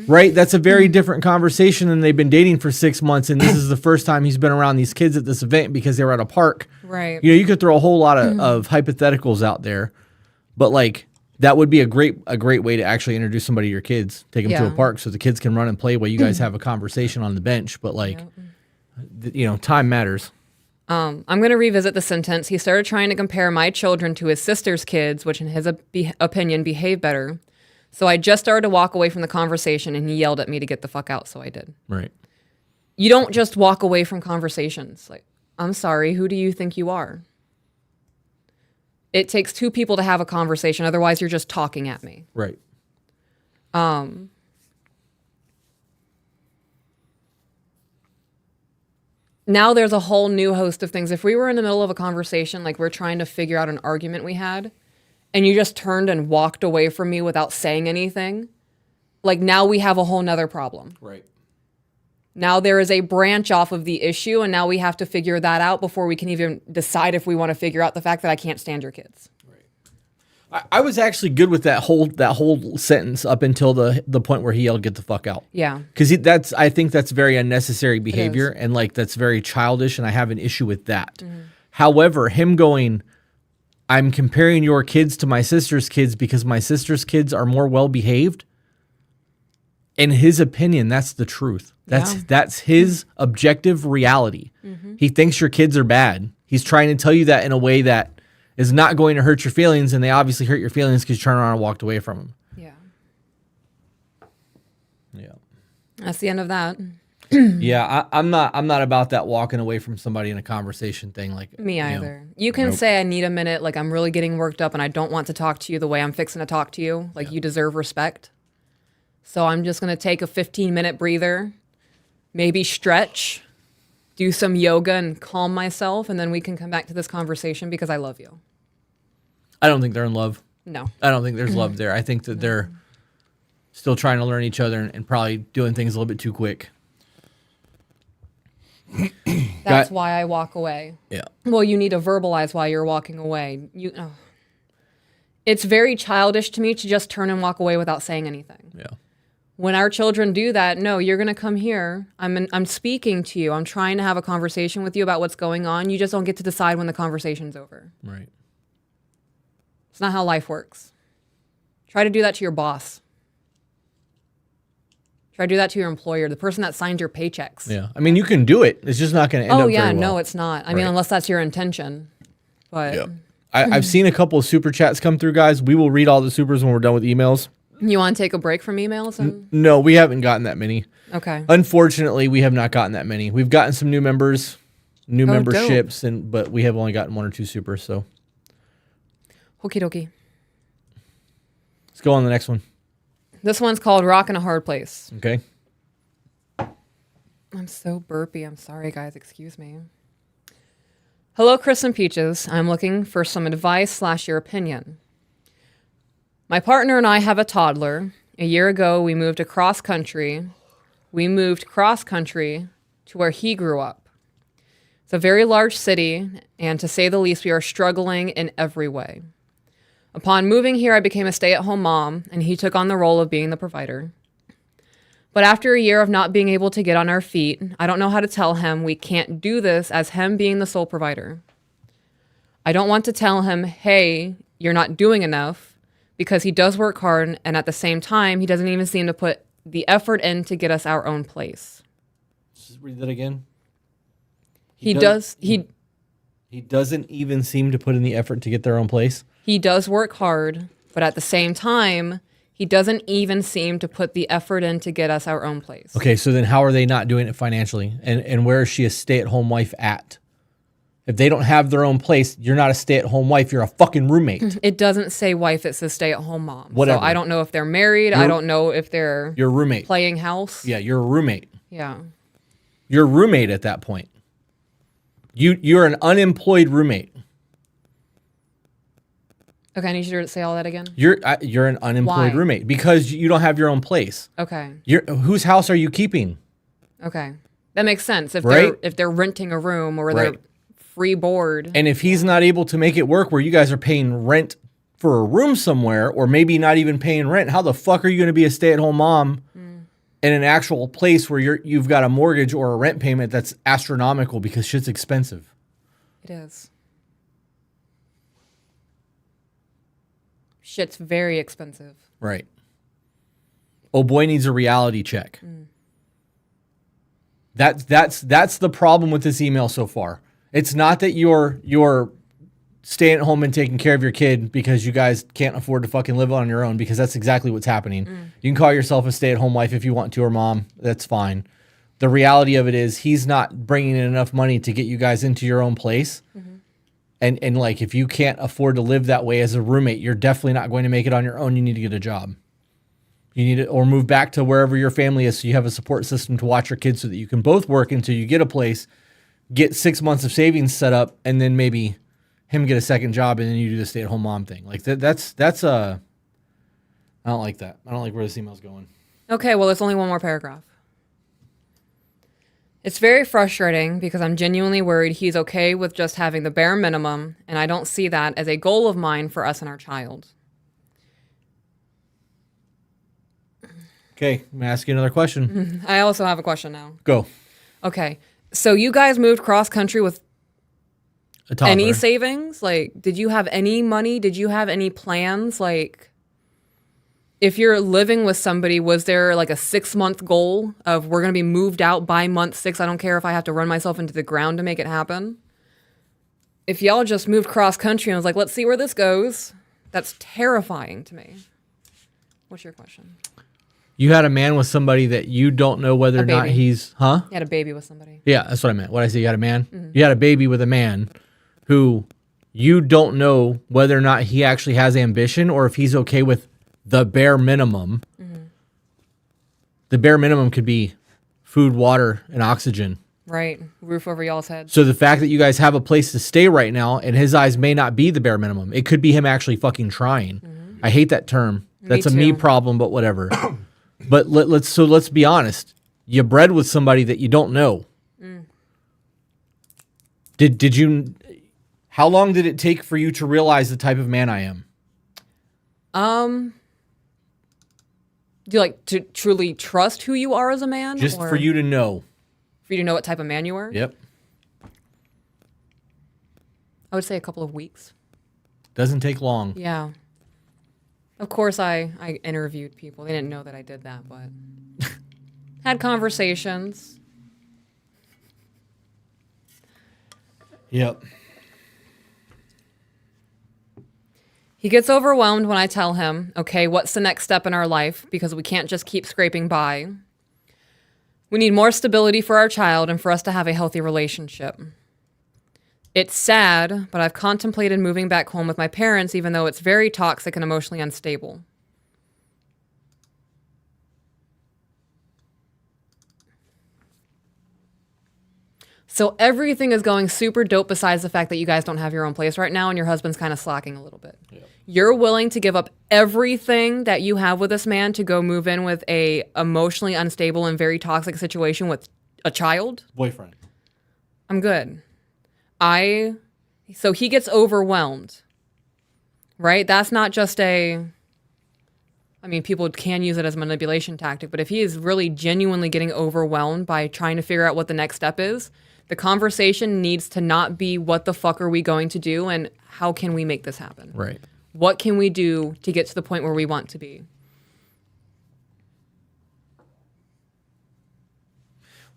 right? That's a very different conversation than they've been dating for 6 months. And this is the first time he's been around these kids at this event because they were at a park. Right. You know, you could throw a whole lot of hypotheticals out there, but like that would be a great way to actually introduce somebody to your kids. Take them to a park so the kids can run and play while you guys have a conversation on the bench. But like, time matters. I'm going to revisit the sentence. He started trying to compare my children to his sister's kids, which in his opinion behave better. So I just started to walk away from the conversation and he yelled at me to get the fuck out. So I did. Right. You don't just walk away from conversations. Like, I'm sorry, who do you think you are? It takes two people to have a conversation. Otherwise, you're just talking at me. Right. Now there's a whole new host of things. If we were in the middle of a conversation, like we're trying to figure out an argument we had, and you just turned and walked away from me without saying anything, like now we have a whole nother problem. Right. Now there is a branch off of the issue, and now we have to figure that out before we can even decide if we want to figure out the fact that I can't stand your kids. I was actually good with that whole sentence up until the point where he yelled, "Get the fuck out." Yeah. Because I think that's very unnecessary behavior and like that's very childish, and I have an issue with that. However, him going, "I'm comparing your kids to my sister's kids because my sister's kids are more well behaved." In his opinion, that's the truth. That's his objective reality. He thinks your kids are bad. He's trying to tell you that in a way that is not going to hurt your feelings, and they obviously hurt your feelings because you turned around and walked away from them. Yeah. Yeah. That's the end of that. Yeah, I'm not about that walking away from somebody in a conversation thing. Like Me either. You can say I need a minute, like I'm really getting worked up and I don't want to talk to you the way I'm fixing to talk to you. Like you deserve respect. So I'm just going to take a 15-minute breather, maybe stretch, do some yoga and calm myself, and then we can come back to this conversation because I love you. I don't think they're in love. No. I don't think there's love there. I think that they're still trying to learn each other and probably doing things a little bit too quick. That's why I walk away. Yeah. Well, you need to verbalize why you're walking away. It's very childish to me to just turn and walk away without saying anything. Yeah. When our children do that, no, you're going to come here. I'm speaking to you. I'm trying to have a conversation with you about what's going on. You just don't get to decide when the conversation's over. Right. It's not how life works. Try to do that to your boss. Try to do that to your employer, the person that signed your paychecks. Yeah. I mean, you can do it. It's just not going to end up very well. No, it's not. I mean, unless that's your intention. But I've seen a couple of super chats come through, guys. We will read all the supers when we're done with emails. You want to take a break from emails? No, we haven't gotten that many. Okay. Unfortunately, we have not gotten that many. We've gotten some new members, memberships, but we have only gotten one or two supers. So, Okie dokie. Let's go on to the next one. This one's called Rock in a Hard Place. Okay. I'm so burpy. I'm sorry, guys. Excuse me. Hello, Chris and Peaches. I'm looking for some advice / your opinion. My partner and I have a toddler. A year ago, we moved cross country. We moved cross country to where he grew up. It's a very large city, and to say the least, we are struggling in every way. Upon moving here, I became a stay-at-home mom, and he took on the role of being the provider. But after a year of not being able to get on our feet, I don't know how to tell him we can't do this as him being the sole provider. I don't want to tell him, hey, you're not doing enough, because he does work hard, and at the same time, he doesn't even seem to put the effort in to get us our own place. Just read that again. He doesn't even seem to put in the effort to get their own place. He does work hard, but at the same time, he doesn't even seem to put the effort in to get us our own place. Okay, so then how are they not doing it financially? And where is she a stay-at-home wife at? If they don't have their own place, you're not a stay-at-home wife. You're a fucking roommate. It doesn't say wife. It says stay-at-home mom. Whatever. So I don't know if they're married. I don't know if they're You're a roommate. playing house. Yeah, you're a roommate. Yeah. You're a roommate at that point. You're an unemployed roommate. Okay, I need you to say all that again. You're an unemployed Why? roommate because you don't have your own place. Okay. Whose house are you keeping? Okay. That makes sense. If Right? they're renting a room or Right. they're free board. And if he's not able to make it work where you guys are paying rent for a room somewhere or maybe not even paying rent, how the fuck are you going to be a stay-at-home mom in an actual place where you've got a mortgage or a rent payment that's astronomical because shit's expensive? It is. Shit's very expensive. Right. Oh boy needs a reality check. That's the problem with this email so far. It's not that you're staying at home and taking care of your kid because you guys can't afford to fucking live on your own, because that's exactly what's happening. You can call yourself a stay-at-home wife if you want to, or mom. That's fine. The reality of it is he's not bringing in enough money to get you guys into your own place. And like, if you can't afford to live that way as a roommate, you're definitely not going to make it on your own. You need to get a job. You need to, or move back to wherever your family is so you have a support system to watch your kids so that you can both work until you get a place, get 6 months of savings set up, and then maybe him get a second job, and then you do the stay-at-home mom thing. Like that's I don't like that. I don't like where this email's going. Okay, well, there's only one more paragraph. It's very frustrating because I'm genuinely worried he's okay with just having the bare minimum, and I don't see that as a goal of mine for us and our child. Okay, I'm gonna ask you another question. I also have a question now. Go. Okay, so you guys moved cross-country with A toddler. any savings? Like, did you have any money? Did you have any plans? Like, if you're living with somebody, was there like a 6-month goal of we're going to be moved out by month 6? I don't care if I have to run myself into the ground to make it happen. If y'all just moved cross country and was like, let's see where this goes, that's terrifying to me. What's your question? You had a man with somebody that you don't know whether or not baby. he's, huh? You had a baby with somebody. Yeah, that's what I meant. What I say, you had a man? You had a baby with a man who you don't know whether or not he actually has ambition or if he's okay with the bare minimum. The bare minimum could be food, water, and oxygen. Right. Roof over y'all's heads. So the fact that you guys have a place to stay right now, in his eyes, may not be the bare minimum. It could be him actually fucking trying. I hate that term. That's a me too. problem, but whatever. But let's be honest. You bred with somebody that you don't know. Did you? How long did it take for you to realize the type of man I am? Do you like to truly trust who you are as a man? Just or for you to know. For you to know what type of man you are? Yep. I would say a couple of weeks. Doesn't take long. Yeah. Of course, I interviewed people. They didn't know that I did that, but had conversations. Yep. He gets overwhelmed when I tell him, okay, what's the next step in our life? Because we can't just keep scraping by. We need more stability for our child and for us to have a healthy relationship. It's sad, but I've contemplated moving back home with my parents, even though it's very toxic and emotionally unstable. So everything is going super dope besides the fact that you guys don't have your own place right now and your husband's kind of slacking a little bit. Yeah. You're willing to give up everything that you have with this man to go move in with a emotionally unstable and very toxic situation with a child? Boyfriend. I'm good. So he gets overwhelmed, right? That's not just people can use it as a manipulation tactic, but if he is really genuinely getting overwhelmed by trying to figure out what the next step is, the conversation needs to not be what the fuck are we going to do and how can we make this happen? Right. What can we do to get to the point where we want to be?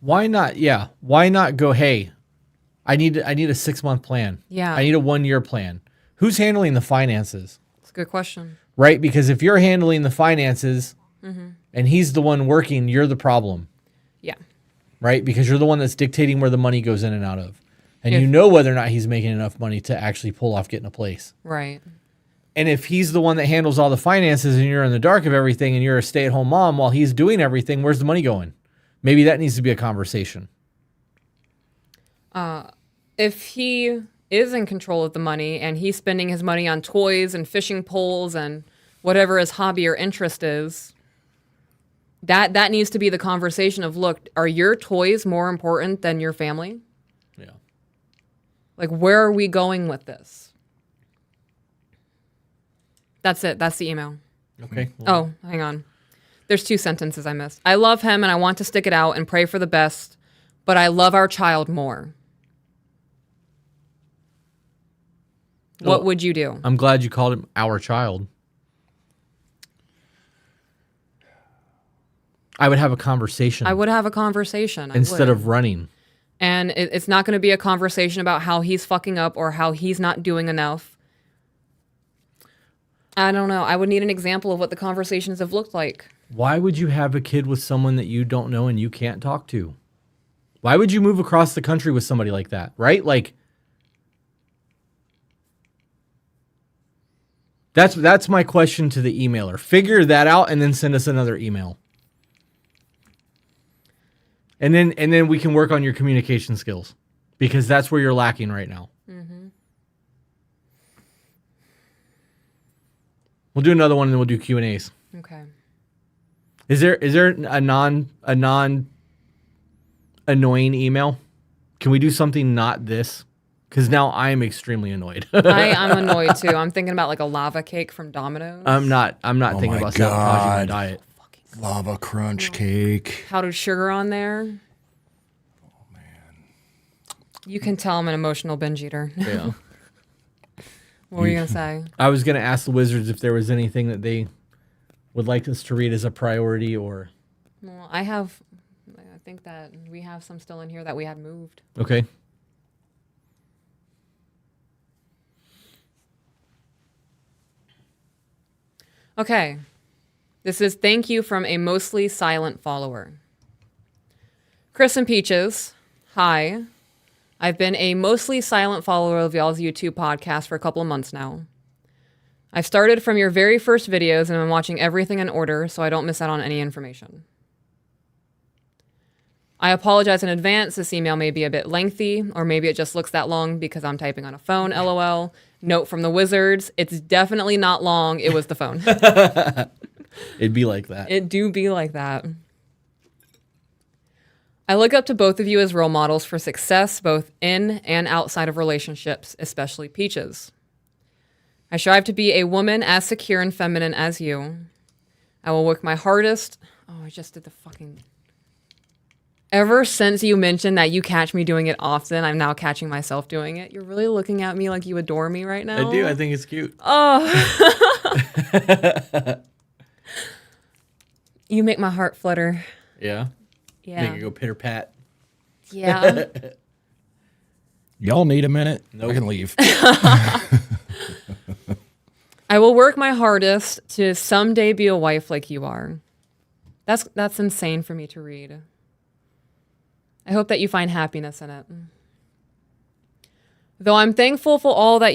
Why not? Yeah. Why not go, hey, I need a 6-month plan. Yeah. I need a 1-year plan. Who's handling the finances? It's a good question. Right? Because if you're handling the finances and he's the one working, you're the problem. Yeah. Right? Because you're the one that's dictating where the money goes in and out of. And If- you know whether or not he's making enough money to actually pull off getting a place. Right. And if he's the one that handles all the finances and you're in the dark of everything and you're a stay-at-home mom while he's doing everything, where's the money going? Maybe that needs to be a conversation. If he is in control of the money and he's spending his money on toys and fishing poles and whatever his hobby or interest is, that needs to be the conversation of, look, are your toys more important than your family? Yeah. Like, where are we going with this? That's it. That's the email. Okay. Oh, hang on. There's 2 sentences I missed. I love him and I want to stick it out and pray for the best, but I love our child more. What would you do? I'm glad you called him our child. I would have a conversation I would have a conversation. instead of running. And it's not going to be a conversation about how he's fucking up or how he's not doing enough. I don't know. I would need an example of what the conversations have looked like. Why would you have a kid with someone that you don't know and you can't talk to? Why would you move across the country with somebody like that, right? Like, that's my question to the emailer. Figure that out and then send us another email. And then we can work on your communication skills because that's where you're lacking right now. We'll do another one and then we'll do Q&As. Okay. Is there a non annoying email? Can we do something not this? Because now I'm extremely annoyed. I'm annoyed too. I'm thinking about like a lava cake from Domino's. I'm not thinking my about sabotaging my God. diet. Lava crunch cake. Powdered sugar on there. Oh man. You can tell I'm an emotional binge eater. Yeah. What were you gonna say? I was gonna ask the Wizards if there was anything that they would like us to read as a priority or. Well, I think that we have some still in here that we had moved. Okay. Okay. This is thank you from a mostly silent follower. Chris and Peaches, hi. I've been a mostly silent follower of y'all's YouTube podcast for a couple of months now. I started from your very first videos and I'm watching everything in order so I don't miss out on any information. I apologize in advance. This email may be a bit lengthy, or maybe it just looks that long because I'm typing on a phone, LOL. Note from the Wizards, it's definitely not long. It was the phone. It'd be like that. It do be like that. I look up to both of you as role models for success, both in and outside of relationships, especially Peaches. I strive to be a woman as secure and feminine as you. I will work my hardest. Oh, I just did the fucking... Ever since you mentioned that you catch me doing it often, I'm now catching myself doing it. You're really looking at me like you adore me right now. I do. I think it's cute. Oh. You make my heart flutter. Yeah. Yeah. Make it go pitter pat. Yeah. Y'all need a minute? Nope. I can leave. I will work my hardest to someday be a wife like you are. That's insane for me to read. I hope that you find happiness in it. Though I'm thankful for all that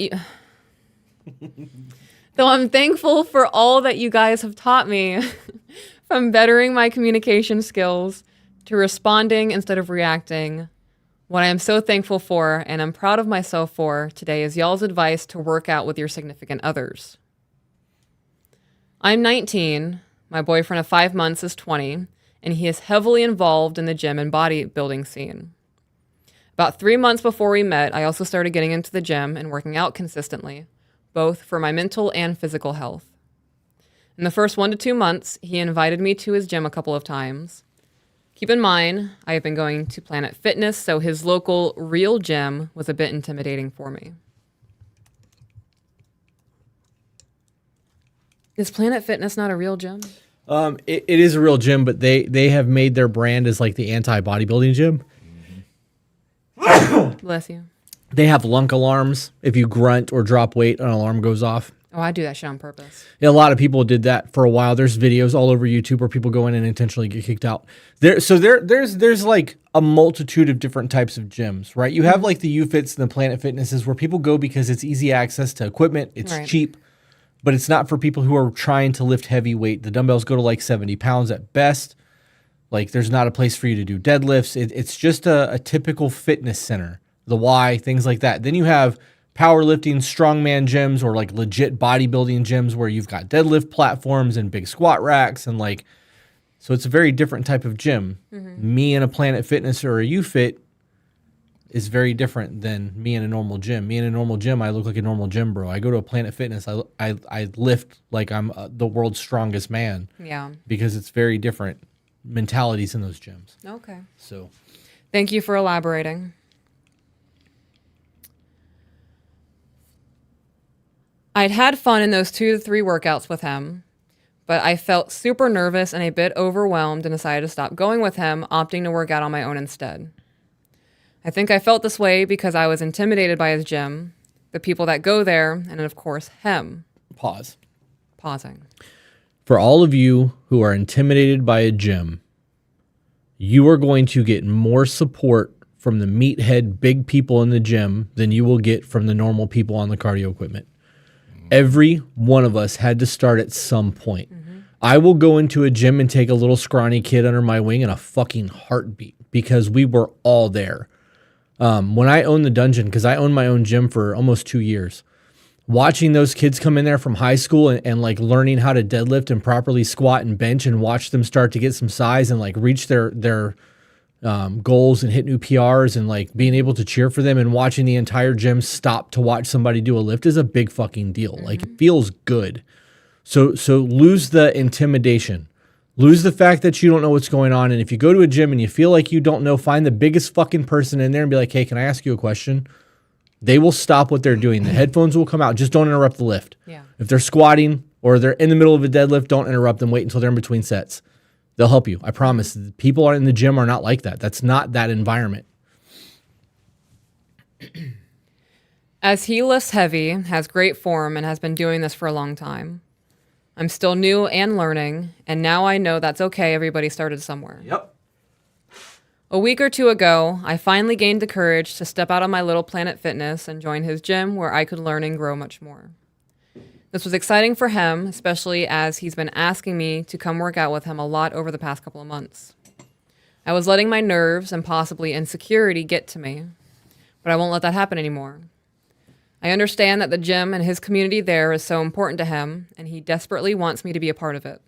you guys have taught me, from bettering my communication skills to responding instead of reacting. What I am so thankful for and I'm proud of myself for today is y'all's advice to work out with your significant others. I'm 19, my boyfriend of 5 months is 20, and he is heavily involved in the gym and bodybuilding scene. About 3 months before we met, I also started getting into the gym and working out consistently, both for my mental and physical health. In the first 1 to 2 months, he invited me to his gym a couple of times. Keep in mind, I have been going to Planet Fitness, so his local real gym was a bit intimidating for me. Is Planet Fitness not a real gym? It is a real gym, but they have made their brand as like the anti-bodybuilding gym. Bless you. They have lunk alarms. If you grunt or drop weight, an alarm goes off. Oh, I do that shit on purpose. Yeah, a lot of people did that for a while. There's videos all over YouTube where people go in and intentionally get kicked out. There's like a multitude of different types of gyms, right? You have like the UFits and the Planet Fitnesses where people go because it's easy access to equipment. It's Right. cheap, but it's not for people who are trying to lift heavy weight. The dumbbells go to like 70 pounds at best. Like there's not a place for you to do deadlifts. It's just a typical fitness center, the Y, things like that. Then you have powerlifting, strongman gyms, or like legit bodybuilding gyms where you've got deadlift platforms and big squat racks. And like, so it's a very different type of gym. Me in a Planet Fitness or a UFit is very different than me in a normal gym. Me in a normal gym, I look like a normal gym bro. I go to a Planet Fitness, I lift like I'm the world's strongest man Yeah. because it's very different mentalities in those gyms. Okay. So Thank you for elaborating. I'd had fun in those 2 to 3 workouts with him, but I felt super nervous and a bit overwhelmed and decided to stop going with him, opting to work out on my own instead. I think I felt this way because I was intimidated by his gym, the people that go there, and of course, him. pause. Pausing. For all of you who are intimidated by a gym, you are going to get more support from the meathead big people in the gym than you will get from the normal people on the cardio equipment. Every one of us had to start at some point. I will go into a gym and take a little scrawny kid under my wing in a fucking heartbeat because we were all there. When I owned the dungeon, because I owned my own gym for almost 2 years, watching those kids come in there from high school and like learning how to deadlift and properly squat and bench and watch them start to get some size and like reach their goals and hit new PRs and like being able to cheer for them and watching the entire gym stop to watch somebody do a lift is a big fucking deal. Like it feels good. So lose the intimidation. Lose the fact that you don't know what's going on. And if you go to a gym and you feel like you don't know, find the biggest fucking person in there and be like, hey, can I ask you a question? They will stop what they're doing. The headphones will come out. Just don't interrupt the lift. Yeah. If they're squatting or they're in the middle of a deadlift, don't interrupt them. Wait until they're in between sets. They'll help you. I promise. People in the gym are not like that. That's not that environment. As he lifts heavy, has great form, and has been doing this for a long time. I'm still new and learning, and now I know that's okay. Everybody started somewhere. Yep. A week or 2 ago, I finally gained the courage to step out on my little Planet Fitness and join his gym where I could learn and grow much more. This was exciting for him, especially as he's been asking me to come work out with him a lot over the past couple of months. I was letting my nerves and possibly insecurity get to me, but I won't let that happen anymore. I understand that the gym and his community there is so important to him, and he desperately wants me to be a part of it.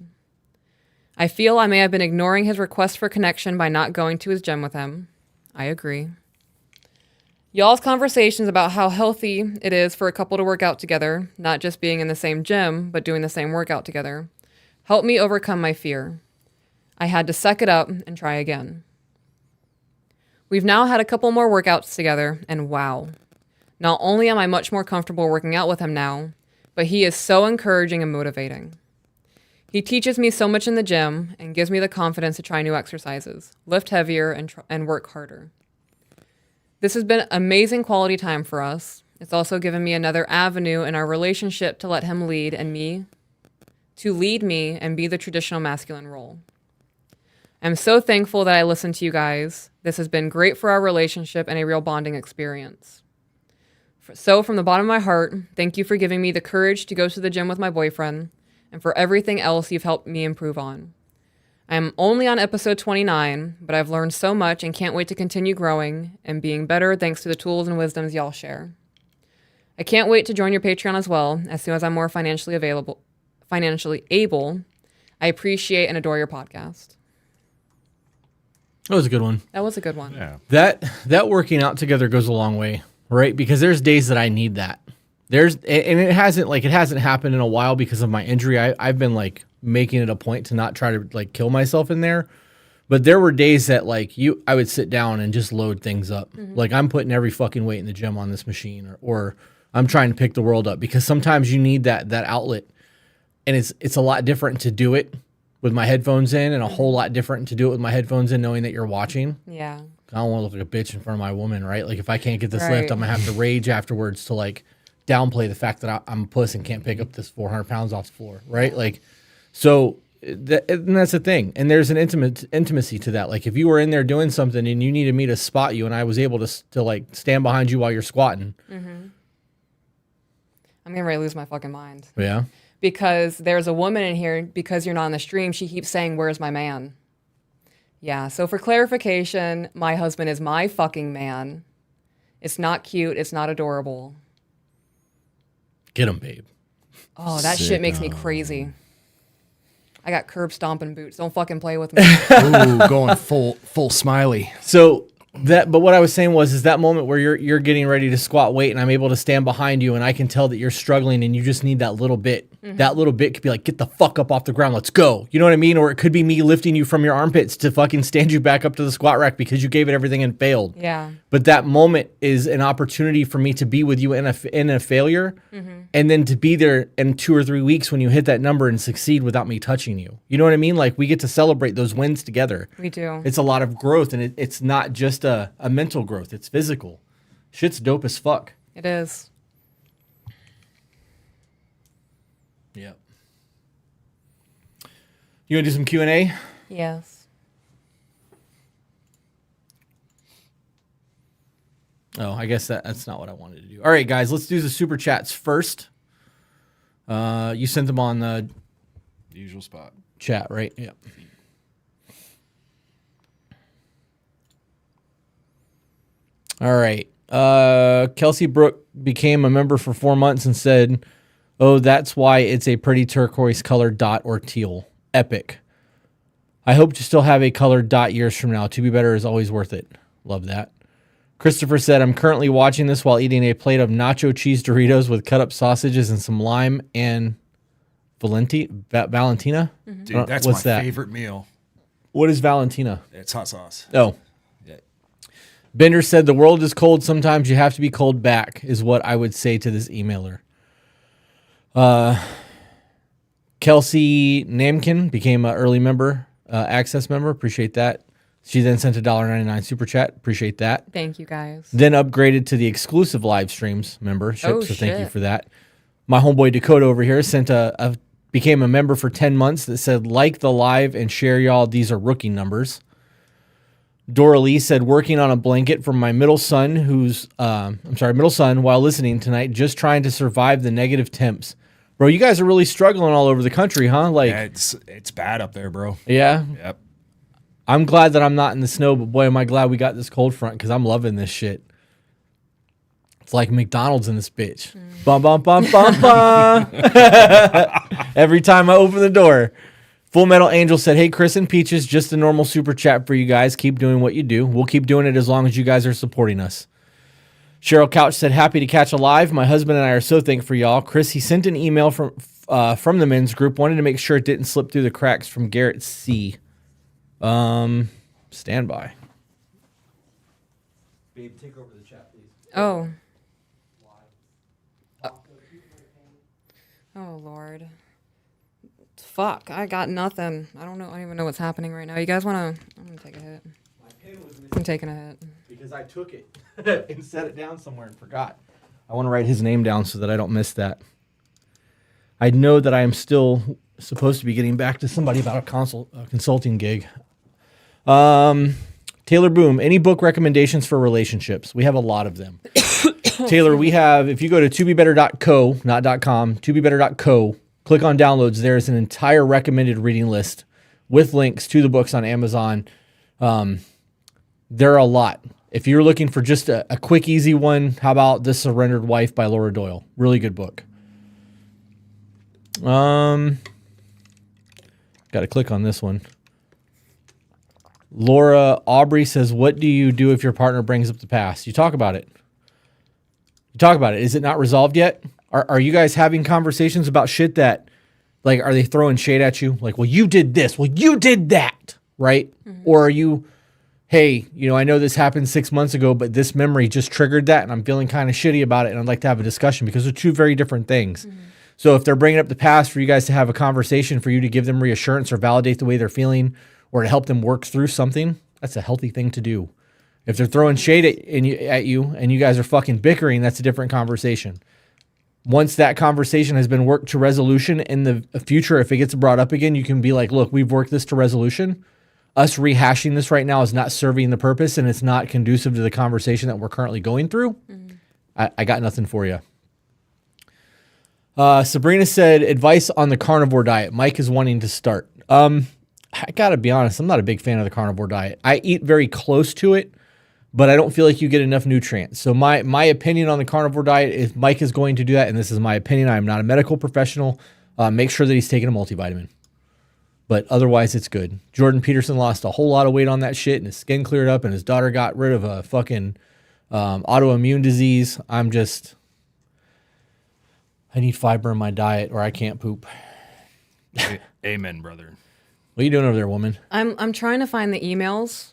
I feel I may have been ignoring his request for connection by not going to his gym with him. I agree. Y'all's conversations about how healthy it is for a couple to work out together, not just being in the same gym, but doing the same workout together, helped me overcome my fear. I had to suck it up and try again. We've now had a couple more workouts together, and wow. Not only am I much more comfortable working out with him now, but he is so encouraging and motivating. He teaches me so much in the gym and gives me the confidence to try new exercises, lift heavier, and work harder. This has been amazing quality time for us. It's also given me another avenue in our relationship to let him lead me and be the traditional masculine role. I'm so thankful that I listened to you guys. This has been great for our relationship and a real bonding experience. So from the bottom of my heart, thank you for giving me the courage to go to the gym with my boyfriend and for everything else you've helped me improve on. I am only on episode 29, but I've learned so much and can't wait to continue growing and being better thanks to the tools and wisdoms y'all share. I can't wait to join your Patreon as well as soon as I'm more financially able. I appreciate and adore your podcast. That was a good one. That was a good one. Yeah. That working out together goes a long way, right? Because there's days that I need that. It hasn't happened in a while because of my injury. I've been like making it a point to not try to like kill myself in there. But there were days that I would sit down and just load things up. Mm-hmm. Like I'm putting every fucking weight in the gym on this machine or I'm trying to pick the world up because sometimes you need that outlet. And it's a lot different to do it with my headphones in, and a whole lot different to do it with my headphones in, knowing that you're watching. Yeah. I don't want to look like a bitch in front of my woman, right? Like if I can't get this Right. lift, I'm gonna have to rage afterwards to like downplay the fact that I'm a puss and can't pick up this 400 pounds off the floor, right? Like, so and that's the thing. And there's an intimacy to that. Like if you were in there doing something and you needed me to spot you, and I was able to like stand behind you while you're squatting. I'm getting ready to lose my fucking mind. Yeah. Because there's a woman in here, because you're not on the stream, she keeps saying, "Where's my man?" Yeah, so for clarification, my husband is my fucking man. It's not cute. It's not adorable. Get him, babe. Oh, that shit makes me crazy. I got curb stomping boots. Don't fucking play with me. Ooh, going full smiley. So but what I was saying is that moment where you're getting ready to squat weight, and I'm able to stand behind you, and I can tell that you're struggling, and you just need that little bit. That little bit could be like, get the fuck up off the ground, let's go. You know what I mean? Or it could be me lifting you from your armpits to fucking stand you back up to the squat rack because you gave it everything and failed. Yeah. But that moment is an opportunity for me to be with you in a failure, and then to be there in 2 or 3 weeks when you hit that number and succeed without me touching you. You know what I mean? Like we get to celebrate those wins together. We do. It's a lot of growth, and it's not just a mental growth. It's physical. Shit's dope as fuck. It is. Yep. You want to do some Q&A? Yes. Oh, I guess that's not what I wanted to do. All right, guys, let's do the super chats first. You sent them on the Usual spot. chat, right? Yep. All right. Kelsey Brooke became a member for 4 months and said, "Oh, that's why it's a pretty turquoise colored dot or teal. Epic. I hope to still have a colored dot years from now. To be better is always worth it." Love that. Christopher said, "I'm currently watching this while eating a plate of nacho cheese Doritos with cut up sausages and some lime and Valentina." Dude, that's What's my that? favorite meal. What is Valentina? It's hot sauce. Oh. Yeah. Bender said, "The world is cold. Sometimes you have to be cold back," is what I would say to this emailer. Kelsey Namkin became an early member, access member. Appreciate that. She then sent a $1.99 super chat. Appreciate that. Thank you, guys. Then upgraded to the exclusive live streams membership. Oh, so thank you shit. for that. My homeboy Dakota over here sent became a member for 10 months that said, "Like the live and share, y'all. These are rookie numbers." Dora Lee said, "Working on a blanket for my middle son while listening tonight, just trying to survive the negative temps." Bro, you guys are really struggling all over the country, huh? Like, Yeah, it's bad up there, bro. yeah. Yep. I'm glad that I'm not in the snow, but boy, am I glad we got this cold front because I'm loving this shit. It's like McDonald's in this bitch. Bum, bum, bum, bum, bum. Every time I open the door. Full Metal Angel said, "Hey, Chris and Peaches, just a normal super chat for you guys. Keep doing what you do. We'll keep doing it as long as you guys are supporting us." Cheryl Couch said, "Happy to catch a live. My husband and I are so thankful for y'all." Chris, he sent an email from the men's group. Wanted to make sure it didn't slip through the cracks from Garrett C. Stand by. Babe, take over the chat, please. Oh. Oh, Lord. Fuck, I got nothing. I don't even know what's happening right now. You guys want to... I'm going to take a hit. My pen was missing I'm taking a hit. because I took it and set it down somewhere and forgot. I want to write his name down so that I don't miss that. I know that I am still supposed to be getting back to somebody about a consulting gig. Taylor Boom, any book recommendations for relationships? We have a lot of them. Taylor, we have, if you go to tobebetter.co, not .com, tobebetter.co, click on downloads, there is an entire recommended reading list with links to the books on Amazon. There are a lot. If you're looking for just a quick, easy one, how about The Surrendered Wife by Laura Doyle? Really good book. Got to click on this one. Laura Aubrey says, "What do you do if your partner brings up the past?" You talk about it. Is it not resolved yet? Are you guys having conversations about shit that, like, are they throwing shade at you? Like, well, you did this. Well, you did that. Right? Mm-hmm. Or are you, hey, I know this happened 6 months ago, but this memory just triggered that, and I'm feeling kind of shitty about it, and I'd like to have a discussion, because they're two very different things. Mm-hmm. So if they're bringing up the past for you guys to have a conversation, for you to give them reassurance or validate the way they're feeling, or to help them work through something, that's a healthy thing to do. If they're throwing shade at you and you guys are fucking bickering, that's a different conversation. Once that conversation has been worked to resolution in the future, if it gets brought up again, you can be like, look, we've worked this to resolution. Us rehashing this right now is not serving the purpose, and it's not conducive to the conversation that we're currently going through. I got nothing for you. Sabrina said, advice on the carnivore diet. Mike is wanting to start. I got to be honest, I'm not a big fan of the carnivore diet. I eat very close to it, but I don't feel like you get enough nutrients. So my opinion on the carnivore diet, if Mike is going to do that, and this is my opinion, I am not a medical professional, make sure that he's taking a multivitamin. But otherwise, it's good. Jordan Peterson lost a whole lot of weight on that shit, and his skin cleared up, and his daughter got rid of a fucking autoimmune disease. I need fiber in my diet, or I can't poop. Amen, brother. What are you doing over there, woman? I'm trying to find the emails.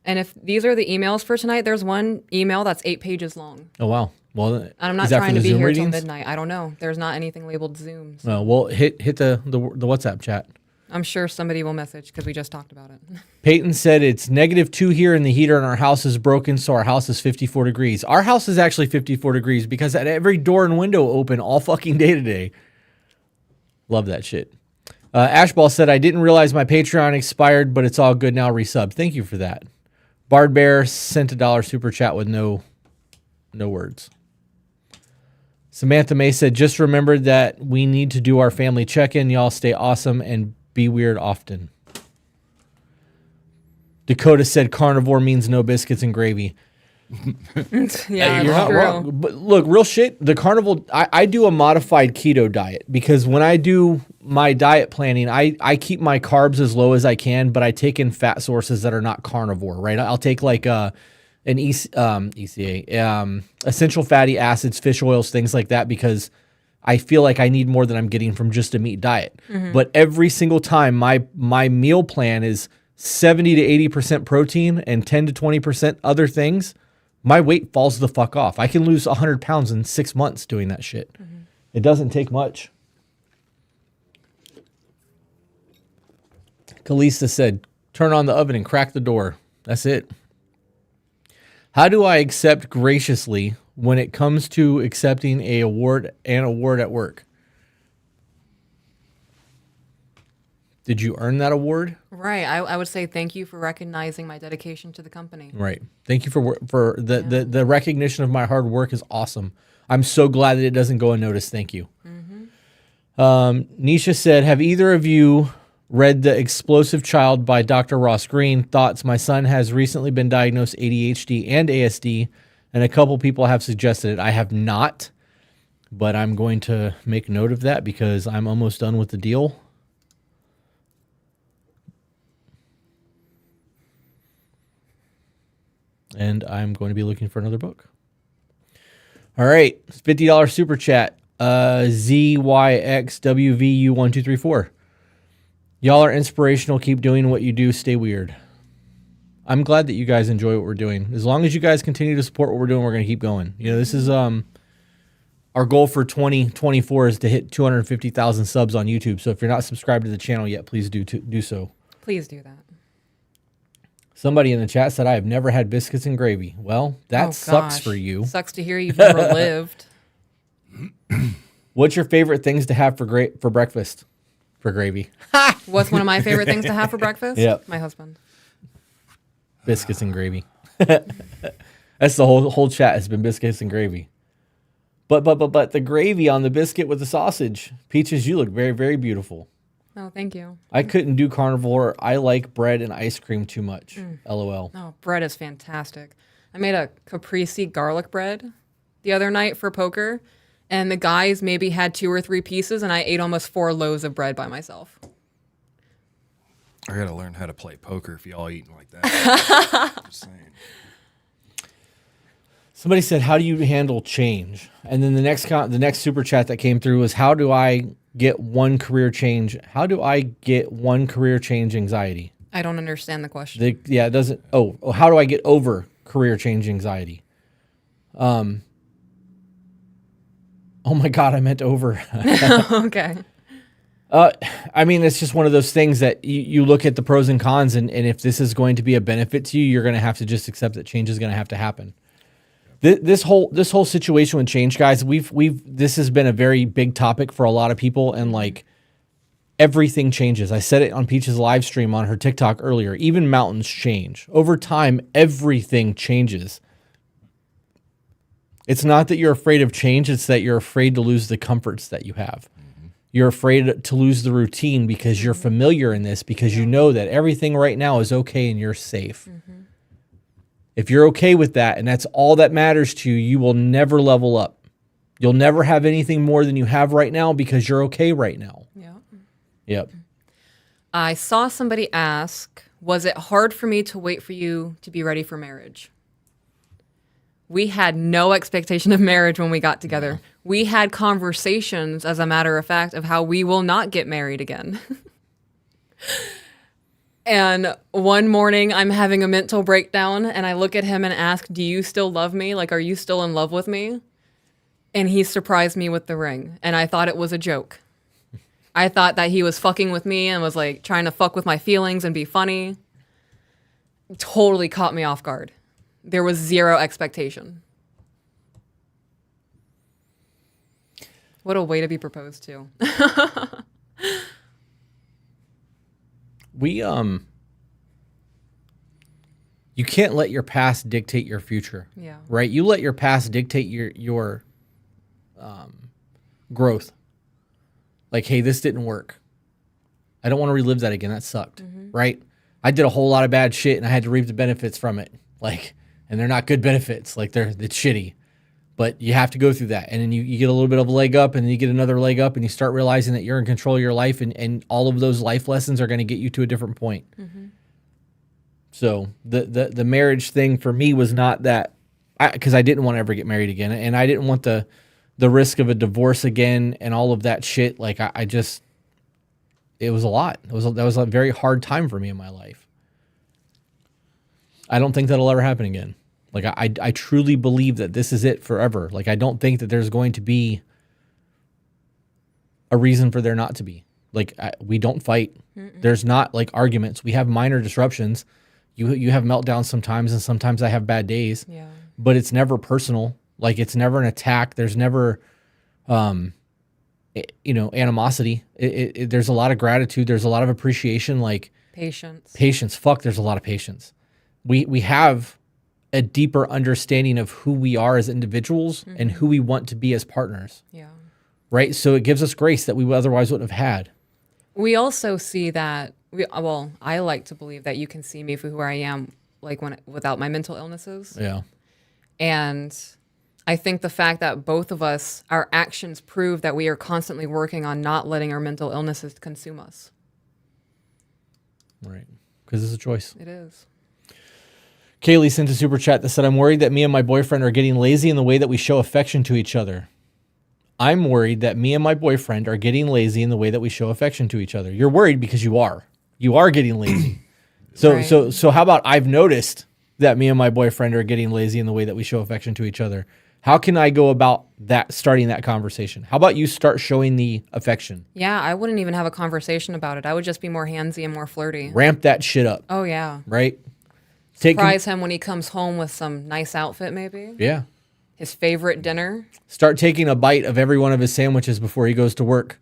And if these are the emails for tonight, there's one email that's 8 pages long. Oh, wow. Well, And I'm not is that trying for to the be Zoom here readings? till midnight. I don't know. There's not anything labeled Zoom. So Well, hit the WhatsApp chat. I'm sure somebody will message because we just talked about it. Peyton said it's -2 here and the heater in our house is broken, so our house is 54 degrees. Our house is actually 54 degrees because I had every door and window open all fucking day today. Love that shit. Ashball said, I didn't realize my Patreon expired, but it's all good now, resub. Thank you for that. Bard Bear sent $1 super chat with no words. Samantha May said, just remembered that we need to do our family check-in. Y'all stay awesome and be weird often. Dakota said, carnivore means no biscuits and gravy. Yeah, You're not true. wrong. But look, real shit, the carnivore, I do a modified keto diet because when I do my diet planning, I keep my carbs as low as I can, but I take in fat sources that are not carnivore, right? I'll take like an ECA, essential fatty acids, fish oils, things like that, because I feel like I need more than I'm getting from just a meat diet. But every single time my meal plan is 70 to 80% protein and 10 to 20% other things, my weight falls the fuck off. I can lose 100 pounds in 6 months doing that shit. It doesn't take much. Kalista said, turn on the oven and crack the door. That's it. How do I accept graciously when it comes to accepting an award at work? Did you earn that award? Right. I would say thank you for recognizing my dedication to the company. Right. Thank you for the recognition of my hard work is awesome. I'm so glad that it doesn't go unnoticed. Thank you. Nisha said, have either of you read The Explosive Child by Dr. Ross Green? Thoughts? My son has recently been diagnosed ADHD and ASD, and a couple people have suggested it. I have not, but I'm going to make note of that because I'm almost done with the deal. And I'm going to be looking for another book. All right. $50 super chat. ZYXWVU1234. Y'all are inspirational. Keep doing what you do. Stay weird. I'm glad that you guys enjoy what we're doing. As long as you guys continue to support what we're doing, we're going to keep going. You know, this is our goal for 2024 is to hit 250,000 subs on YouTube. So if you're not subscribed to the channel yet, please do so. Please do that. Somebody in the chat said, I have never had biscuits and gravy. Well, that Oh, sucks gosh. for you. Sucks to hear you've never lived. What's your favorite things to have for breakfast? For gravy. What's one of my favorite things to have for breakfast? Yep. My husband. Biscuits and gravy. That's the whole chat has been biscuits and gravy. But the gravy on the biscuit with the sausage. Peaches, you look very, very beautiful. Oh, thank you. I couldn't do carnivore. I like bread and ice cream too much. LOL. Oh, bread is fantastic. I made a caprese garlic bread the other night for poker, and the guys maybe had 2 or 3 pieces, and I ate almost 4 loaves of bread by myself. I gotta learn how to play poker if y'all eating like that. Just saying. Somebody said, how do you handle change? And then the next super chat that came through was, how do I get one career change? How do I get one career change anxiety? I don't understand the question. It doesn't. Oh, how do I get over career change anxiety? Oh my God, I meant over. Okay. I mean, it's just one of those things that you look at the pros and cons, and if this is going to be a benefit to you, you're going to have to just accept that change is going to have to happen. This whole situation with change, guys, this has been a very big topic for a lot of people, and like everything changes. I said it on Peach's live stream on her TikTok earlier. Even mountains change. Over time, everything changes. It's not that you're afraid of change, it's that you're afraid to lose the comforts that you have. You're afraid to lose the routine because you're familiar in this, because you know that everything right now is okay and you're safe. If you're okay with that and that's all that matters to you, you will never level up. You'll never have anything more than you have right now because you're okay right now. Yeah. Yep. I saw somebody ask, was it hard for me to wait for you to be ready for marriage? We had no expectation of marriage when we got together. We had conversations, as a matter of fact, of how we will not get married again. And one morning I'm having a mental breakdown and I look at him and ask, do you still love me? Like, are you still in love with me? And he surprised me with the ring. And I thought it was a joke. I thought that he was fucking with me and was like trying to fuck with my feelings and be funny. Totally caught me off guard. There was zero expectation. What a way to be proposed to. You can't let your past dictate your future. Yeah. Right? You let your past dictate your growth. Like, hey, this didn't work. I don't want to relive that again. That sucked. Right? I did a whole lot of bad shit and I had to reap the benefits from it. Like, and they're not good benefits. Like, it's shitty. But you have to go through that. And then you get a little bit of a leg up, and then you get another leg up, and you start realizing that you're in control of your life, and all of those life lessons are going to get you to a different point. So the marriage thing for me was not that, because I didn't want to ever get married again, and I didn't want the risk of a divorce again and all of that shit. Like, I just, it was a lot. That was a very hard time for me in my life. I don't think that'll ever happen again. Like, I truly believe that this is it forever. Like, I don't think that there's going to be a reason for there not to be. Like, we don't fight. There's not, like, arguments. We have minor disruptions. You have meltdowns sometimes, and sometimes I have bad days. Yeah. But it's never personal. Like, it's never an attack. There's never, animosity. There's a lot of gratitude. There's a lot of appreciation. Like, patience. Fuck, there's a lot of patience. We have a deeper understanding of who we are as individuals and who we want to be as partners. Yeah. Right? So it gives us grace that we otherwise wouldn't have had. We also see that, I like to believe that you can see me for who I am, like without my mental illnesses. Yeah. And I think the fact that both of us, our actions prove that we are constantly working on not letting our mental illnesses consume us. Right. Because it's a choice. It is. Kaylee sent a super chat that said, I'm worried that me and my boyfriend are getting lazy in the way that we show affection to each other. I'm worried that me and my boyfriend are getting lazy in the way that we show affection to each other. You're worried because you are. You are getting lazy. So how about I've noticed that me and my boyfriend are getting lazy in the way that we show affection to each other. How can I go about that, starting that conversation? How about you start showing the affection? Yeah, I wouldn't even have a conversation about it. I would just be more handsy and more flirty. Ramp that shit up. Oh, yeah. Right? Surprise him when he comes home with some nice outfit, maybe. Yeah. His favorite dinner. Start taking a bite of every one of his sandwiches before he goes to work.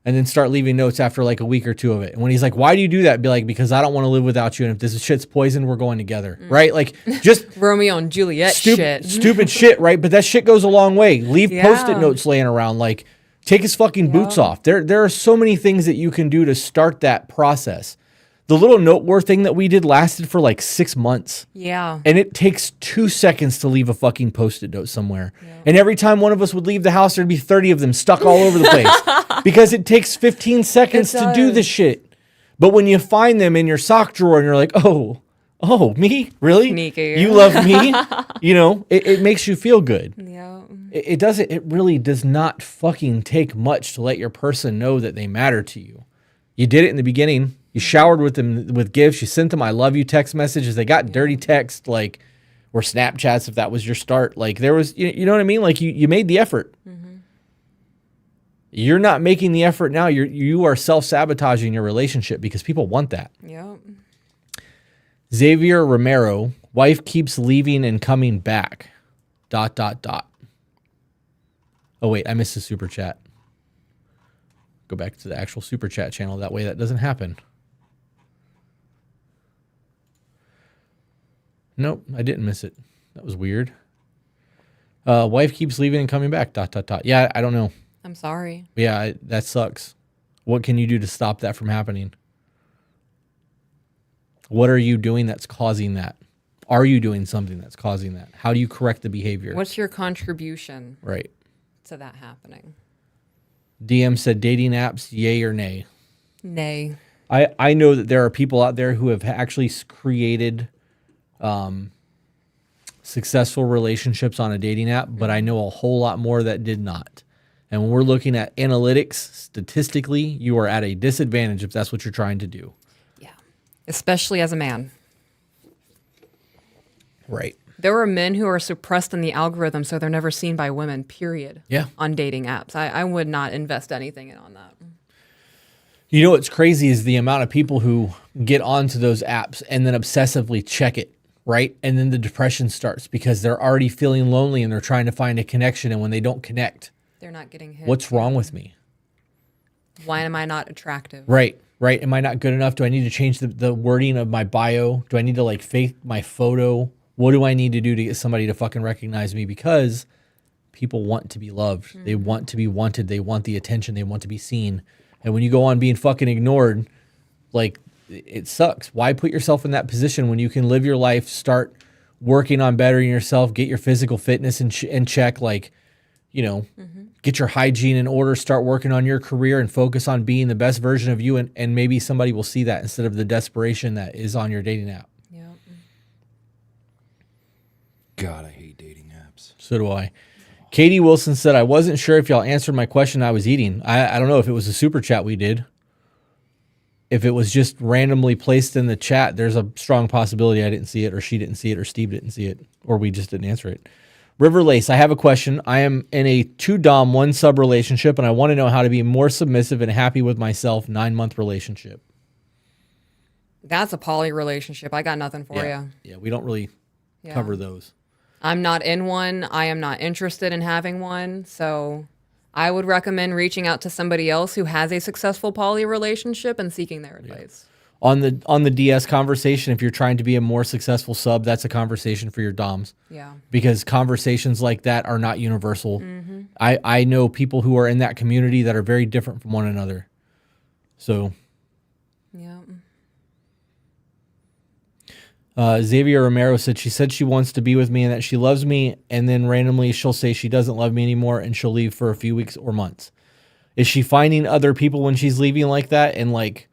And then start leaving notes after like a week or two of it. And when he's like, why do you do that? Be like, because I don't want to live without you. And if this shit's poison, we're going together. Right? Like, just Romeo and Juliet shit. Stupid shit, right? But that shit goes a long way. Leave Post-it notes laying around. Like, take his fucking boots off. There are so many things that you can do to start that process. The little note war thing that we did lasted for like 6 months. Yeah. And it takes 2 seconds to leave a fucking Post-it note somewhere. Yeah. And every time one of us would leave the house, there'd be 30 of them stuck all over the place. Because it takes 15 seconds to do this shit. But when you find them in your sock drawer and you're like, oh, me? Really? Sneaky. You love me? It makes you feel good. Yeah. It really does not fucking take much to let your person know that they matter to you. You did it in the beginning. You showered with them with gifts. You sent them I love you text messages. They got dirty text, like, or Snapchats if that was your start. Like, there was, you know what I mean? Like, you made the effort. You're not making the effort now. You are self-sabotaging your relationship because people want that. Yep. Xavier Romero, wife keeps leaving and coming back. ... Oh, wait, I missed the super chat. Go back to the actual super chat channel. That way that doesn't happen. Nope, I didn't miss it. That was weird. Wife keeps leaving and coming back. ... Yeah, I don't know. I'm sorry. Yeah, that sucks. What can you do to stop that from happening? What are you doing that's causing that? Are you doing something that's causing that? How do you correct the behavior? What's your contribution Right. to that happening? DM said dating apps, yay or nay? Nay. I know that there are people out there who have actually created successful relationships on a dating app, but I know a whole lot more that did not. And when we're looking at analytics, statistically, you are at a disadvantage if that's what you're trying to do. Yeah. Especially as a man. Right. There are men who are suppressed in the algorithm, so they're never seen by women, period. Yeah. On dating apps. I would not invest anything in on that. You know what's crazy is the amount of people who get onto those apps and then obsessively check it, right? And then the depression starts because they're already feeling lonely and they're trying to find a connection. And when they don't connect, They're not getting hit. what's wrong with me? Why am I not attractive? Right. Am I not good enough? Do I need to change the wording of my bio? Do I need to like fake my photo? What do I need to do to get somebody to fucking recognize me? Because people want to be loved. Mm-hmm. They want to be wanted. They want the attention. They want to be seen. And when you go on being fucking ignored, like, it sucks. Why put yourself in that position when you can live your life, start working on bettering yourself, get your physical fitness in check, like, you know, get your hygiene in order, start working on your career and focus on being the best version of you. And maybe somebody will see that instead of the desperation that is on your dating app. Yeah. God, I hate dating apps. So do I. Katie Wilson said, I wasn't sure if y'all answered my question I was eating. I don't know if it was a super chat we did. If it was just randomly placed in the chat, there's a strong possibility I didn't see it, or she didn't see it, or Steve didn't see it, or we just didn't answer it. River Lace, I have a question. I am in a 2-dom, 1-sub relationship, and I want to know how to be more submissive and happy with myself. 9-month relationship. That's a poly relationship. I got nothing for you. Yeah, we don't really cover those. I'm not in one. I am not interested in having one. So I would recommend reaching out to somebody else who has a successful poly relationship and seeking their advice. On the DS conversation, if you're trying to be a more successful sub, that's a conversation for your DOMs. Yeah. Because conversations like that are not universal. Mm-hmm. I know people who are in that community that are very different from one another. So. Yeah. Xavier Romero said she wants to be with me and that she loves me, and then randomly she'll say she doesn't love me anymore and she'll leave for a few weeks or months. Is she finding other people when she's leaving like that and like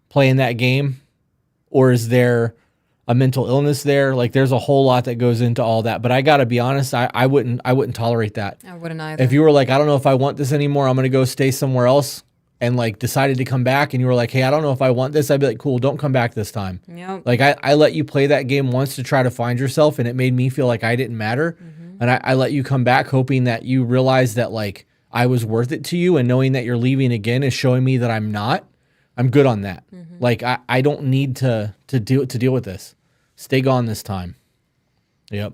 playing that game? Or is there a mental illness there? Like, there's a whole lot that goes into all that. But I gotta be honest, I wouldn't tolerate that. I wouldn't either. If you were like, I don't know if I want this anymore, I'm gonna go stay somewhere else, and like decided to come back and you were like, hey, I don't know if I want this, I'd be like, cool, don't come back this time. Yep. Like, I let you play that game once to try to find yourself, and it made me feel like I didn't matter. Mm-hmm. And I let you come back hoping that you realize that like I was worth it to you, and knowing that you're leaving again is showing me that I'm not. I'm good on that. Mm-hmm. Like, I don't need to deal with this. Stay gone this time. Yep.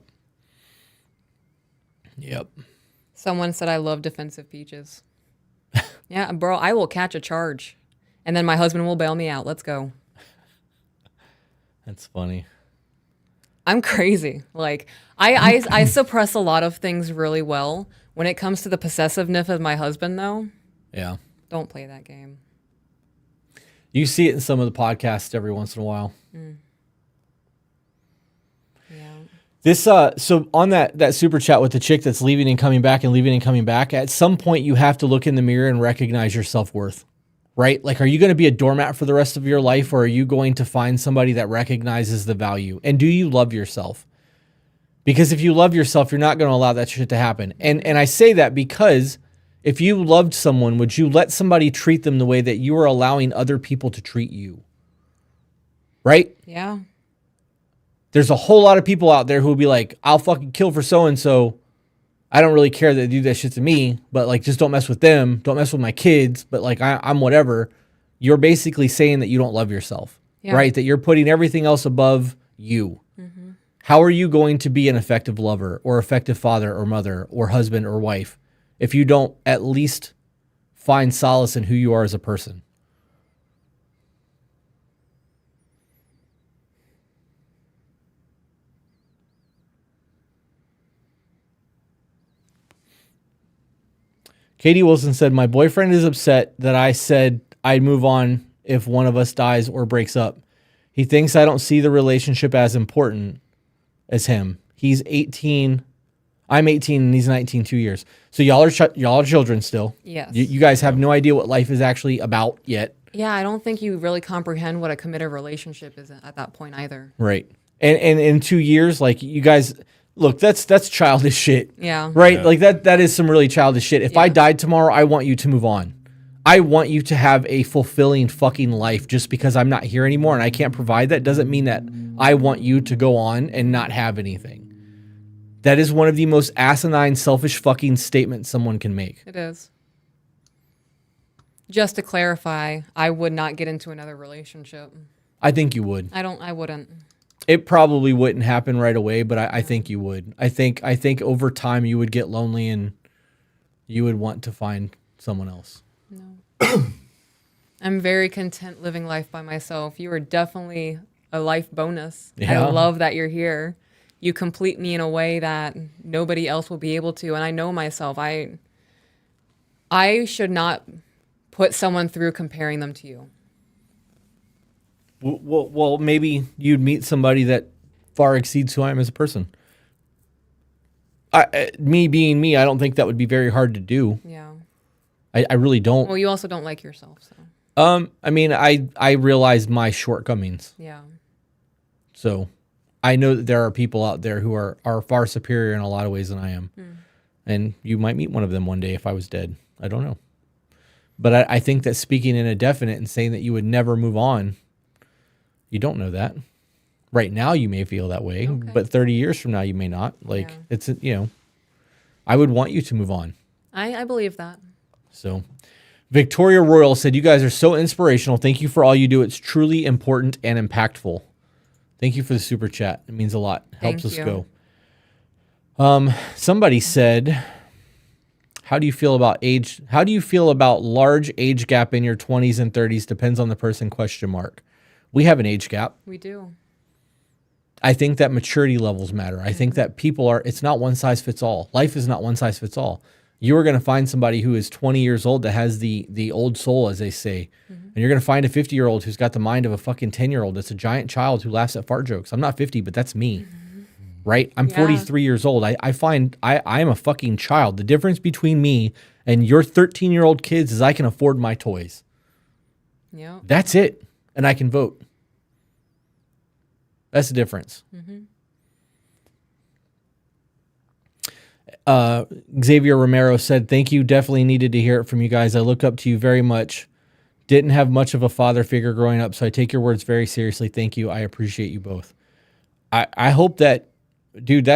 Someone said I love defensive peaches. Yeah, bro, I will catch a charge. And then my husband will bail me out. Let's go. That's funny. I'm crazy. Like, I suppress a lot of things really well. When it comes to the possessiveness of my husband, though, yeah, don't play that game. You see it in some of the podcasts every once in a while. Mm. Yeah. This so on that super chat with the chick that's leaving and coming back and leaving and coming back, at some point you have to look in the mirror and recognize your self-worth, right? Like, are you going to be a doormat for the rest of your life, or are you going to find somebody that recognizes the value? And do you love yourself? Because if you love yourself, you're not going to allow that shit to happen. And I say that because if you loved someone, would you let somebody treat them the way that you are allowing other people to treat you? Right? Yeah. There's a whole lot of people out there who will be like, I'll fucking kill for so-and-so, I don't really care that they do that shit to me, but like, just don't mess with them. Don't mess with my kids. But like, I'm whatever. You're basically saying that you don't love yourself, Yeah. right? That you're putting everything else above you. How are you going to be an effective lover or effective father or mother or husband or wife if you don't at least find solace in who you are as a person? Katie Wilson said, my boyfriend is upset that I said I'd move on if one of us dies or breaks up. He thinks I don't see the relationship as important as him. He's 18. I'm 18 and he's 19, 2 years. So y'all are children still. Yes. You guys have no idea what life is actually about yet. Yeah, I don't think you really comprehend what a committed relationship is at that point either. Right. And in 2 years, like, you guys, look, that's childish shit. Yeah. Right? Yeah. Like that is some really childish shit. If I Yeah. died tomorrow, I want you to move on. I want you to have a fulfilling fucking life. Just because I'm not here anymore and I can't provide that doesn't mean that I want you to go on and not have anything. That is one of the most asinine, selfish fucking statements someone can make. It is. Just to clarify, I would not get into another relationship. I think you would. I wouldn't. It probably wouldn't happen right away, but I think you would. I think over time you would get lonely and you would want to find someone else. No. I'm very content living life by myself. You are definitely a life bonus. Yeah. I love that you're here. You complete me in a way that nobody else will be able to. And I know myself. I should not put someone through comparing them to you. Well, maybe you'd meet somebody that far exceeds who I am as a person. Me being me, I don't think that would be very hard to do. Yeah. I really don't. Well, you also don't like yourself, so. I mean, I realize my shortcomings. Yeah. So I know that there are people out there who are far superior in a lot of ways than I am. And you might meet one of them one day if I was dead. I don't know. But I think that speaking in a definite and saying that you would never move on, you don't know that. Right now you may feel that way, Okay. but 30 years from now you may not. Like, Yeah. it's, I would want you to move on. I believe that. So Victoria Royal said, you guys are so inspirational. Thank you for all you do. It's truly important and impactful. Thank you for the super chat. It means a lot. Helps Thank us you. go. Somebody said, how do you feel about age? How do you feel about large age gap in your 20s and 30s? Depends on the person, ? We have an age gap. We do. I think that maturity levels matter. I think that it's not one size fits all. Life is not one size fits all. You are going to find somebody who is 20 years old that has the old soul, as they say. And you're going to find a 50-year-old who's got the mind of a fucking 10-year-old. That's a giant child who laughs at fart jokes. I'm not 50, but that's me. Right? I'm Yeah. 43 years old. I find I'm a fucking child. The difference between me and your 13-year-old kids is I can afford my toys. Yeah. That's it. And I can vote. That's the difference. Xavier Romero said, thank you. Definitely needed to hear it from you guys. I look up to you very much. Didn't have much of a father figure growing up, so I take your words very seriously. Thank you. I appreciate you both. I hope that, dude,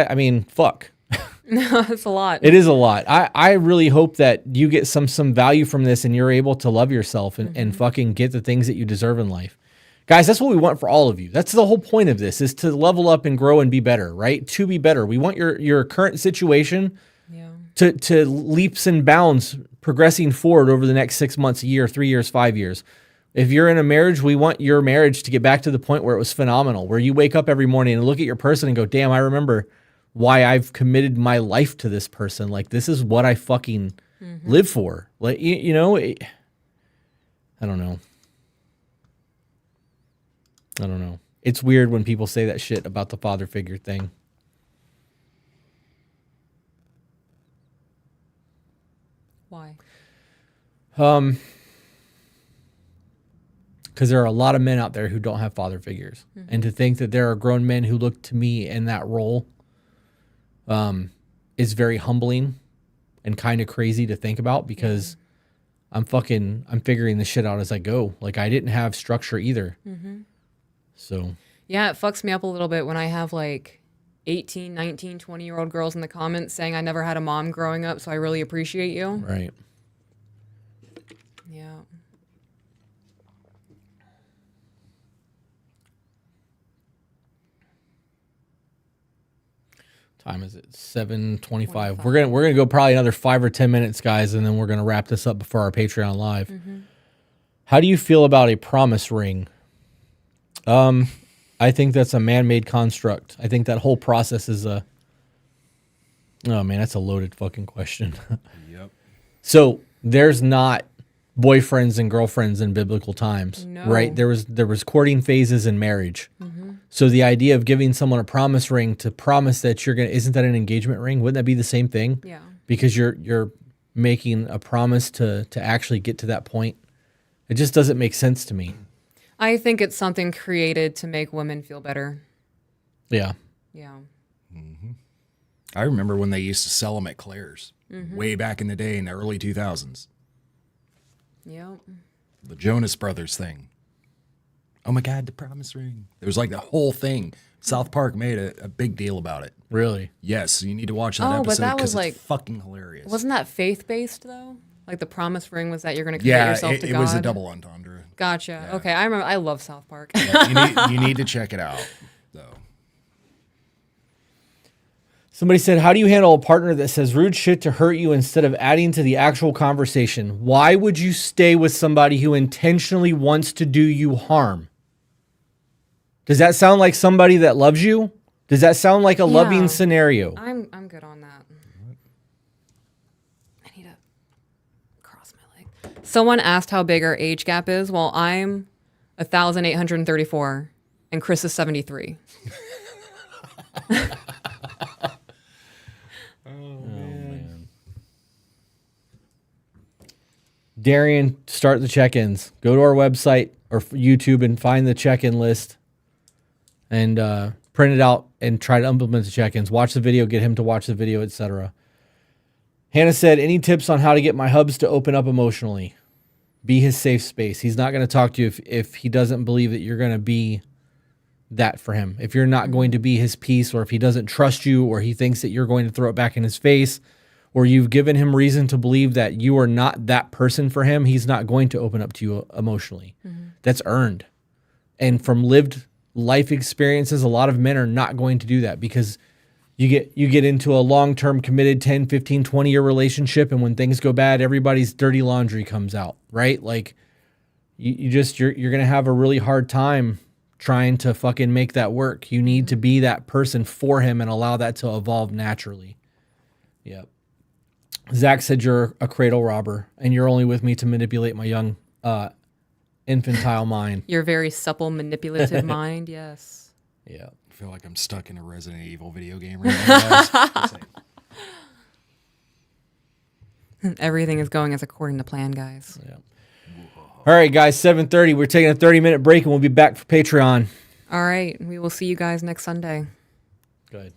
fuck. No, it's a lot. It is a lot. I really hope that you get some value from this and you're able to love yourself and fucking get the things that you deserve in life. Guys, that's what we want for all of you. That's the whole point of this, is to level up and grow and be better, right? To be better. We want your current situation Yeah. to leaps and bounds progressing forward over the next 6 months, a year, 3 years, 5 years. If you're in a marriage, we want your marriage to get back to the point where it was phenomenal, where you wake up every morning and look at your person and go, damn, I remember why I've committed my life to this person. Like, this is what I fucking live for. Like, I don't know. I don't know. It's weird when people say that shit about the father figure thing. Why? Because there are a lot of men out there who don't have father figures. And to think that there are grown men who look to me in that role is very humbling and kind of crazy to think about, because I'm figuring this shit out as I go. Like, I didn't have structure either. So Yeah, it fucks me up a little bit when I have like 18, 19, 20-year-old girls in the comments saying I never had a mom growing up, so I really appreciate you. Right. Yeah. Time is it? 7:25. We're gonna go probably another 5 or 10 minutes, guys, and then we're gonna wrap this up before our Patreon live. How do you feel about a promise ring? I think that's a man-made construct. I think that whole process is a. Oh man, that's a loaded fucking question. Yep. So there's not boyfriends and girlfriends in biblical times, No. right? There was courting phases in marriage. So the idea of giving someone a promise ring to promise that you're gonna, isn't that an engagement ring? Wouldn't that be the same thing? Yeah. Because you're making a promise to actually get to that point. It just doesn't make sense to me. I think it's something created to make women feel better. Yeah. Yeah. I remember when they used to sell them at Claire's way back in the day in the early 2000s. Yep. The Jonas Brothers thing. Oh my God, the promise ring. There was like the whole thing. South Park made a big deal about it. Really? Yes, you need to watch that Oh, but episode that was because like- it's fucking hilarious. Wasn't that faith-based, though? Like the promise ring was that you're going to commit Yeah, yourself to it God? was a double entendre. Gotcha. Yeah. Okay, I remember. I love South Park. You need to check it out, though. Somebody said, how do you handle a partner that says rude shit to hurt you instead of adding to the actual conversation? Why would you stay with somebody who intentionally wants to do you harm? Does that sound like somebody that loves you? Does that sound like a loving scenario? I'm good on that. I need to cross my leg. Someone asked how big our age gap is. Well, I'm 1,834 and Chris is 73. Darian, start the check-ins. Go to our website or YouTube and find the check-in list and print it out and try to implement the check-ins. Watch the video, get him to watch the video, etc. Hannah said, any tips on how to get my hubs to open up emotionally? Be his safe space. He's not going to talk to you if he doesn't believe that you're going to be that for him. If you're not going to be his peace, or if he doesn't trust you, or he thinks that you're going to throw it back in his face, or you've given him reason to believe that you are not that person for him, he's not going to open up to you emotionally. That's earned. And from lived life experiences, a lot of men are not going to do that because you get into a long-term committed 10, 15, 20-year relationship, and when things go bad, everybody's dirty laundry comes out, right? Like you're going to have a really hard time trying to fucking make that work. You need to be that person for him and allow that to evolve naturally. Yep. Zach said you're a cradle robber and you're only with me to manipulate my young infantile mind. Your very supple, manipulative mind, yes. Yeah. I feel like I'm stuck in a Resident Evil video game right now, guys. Everything is going as according to plan, guys. Yeah. All right, guys, 7:30. We're taking a 30-minute break and we'll be back for Patreon. All right. We will see you guys next Sunday. Good.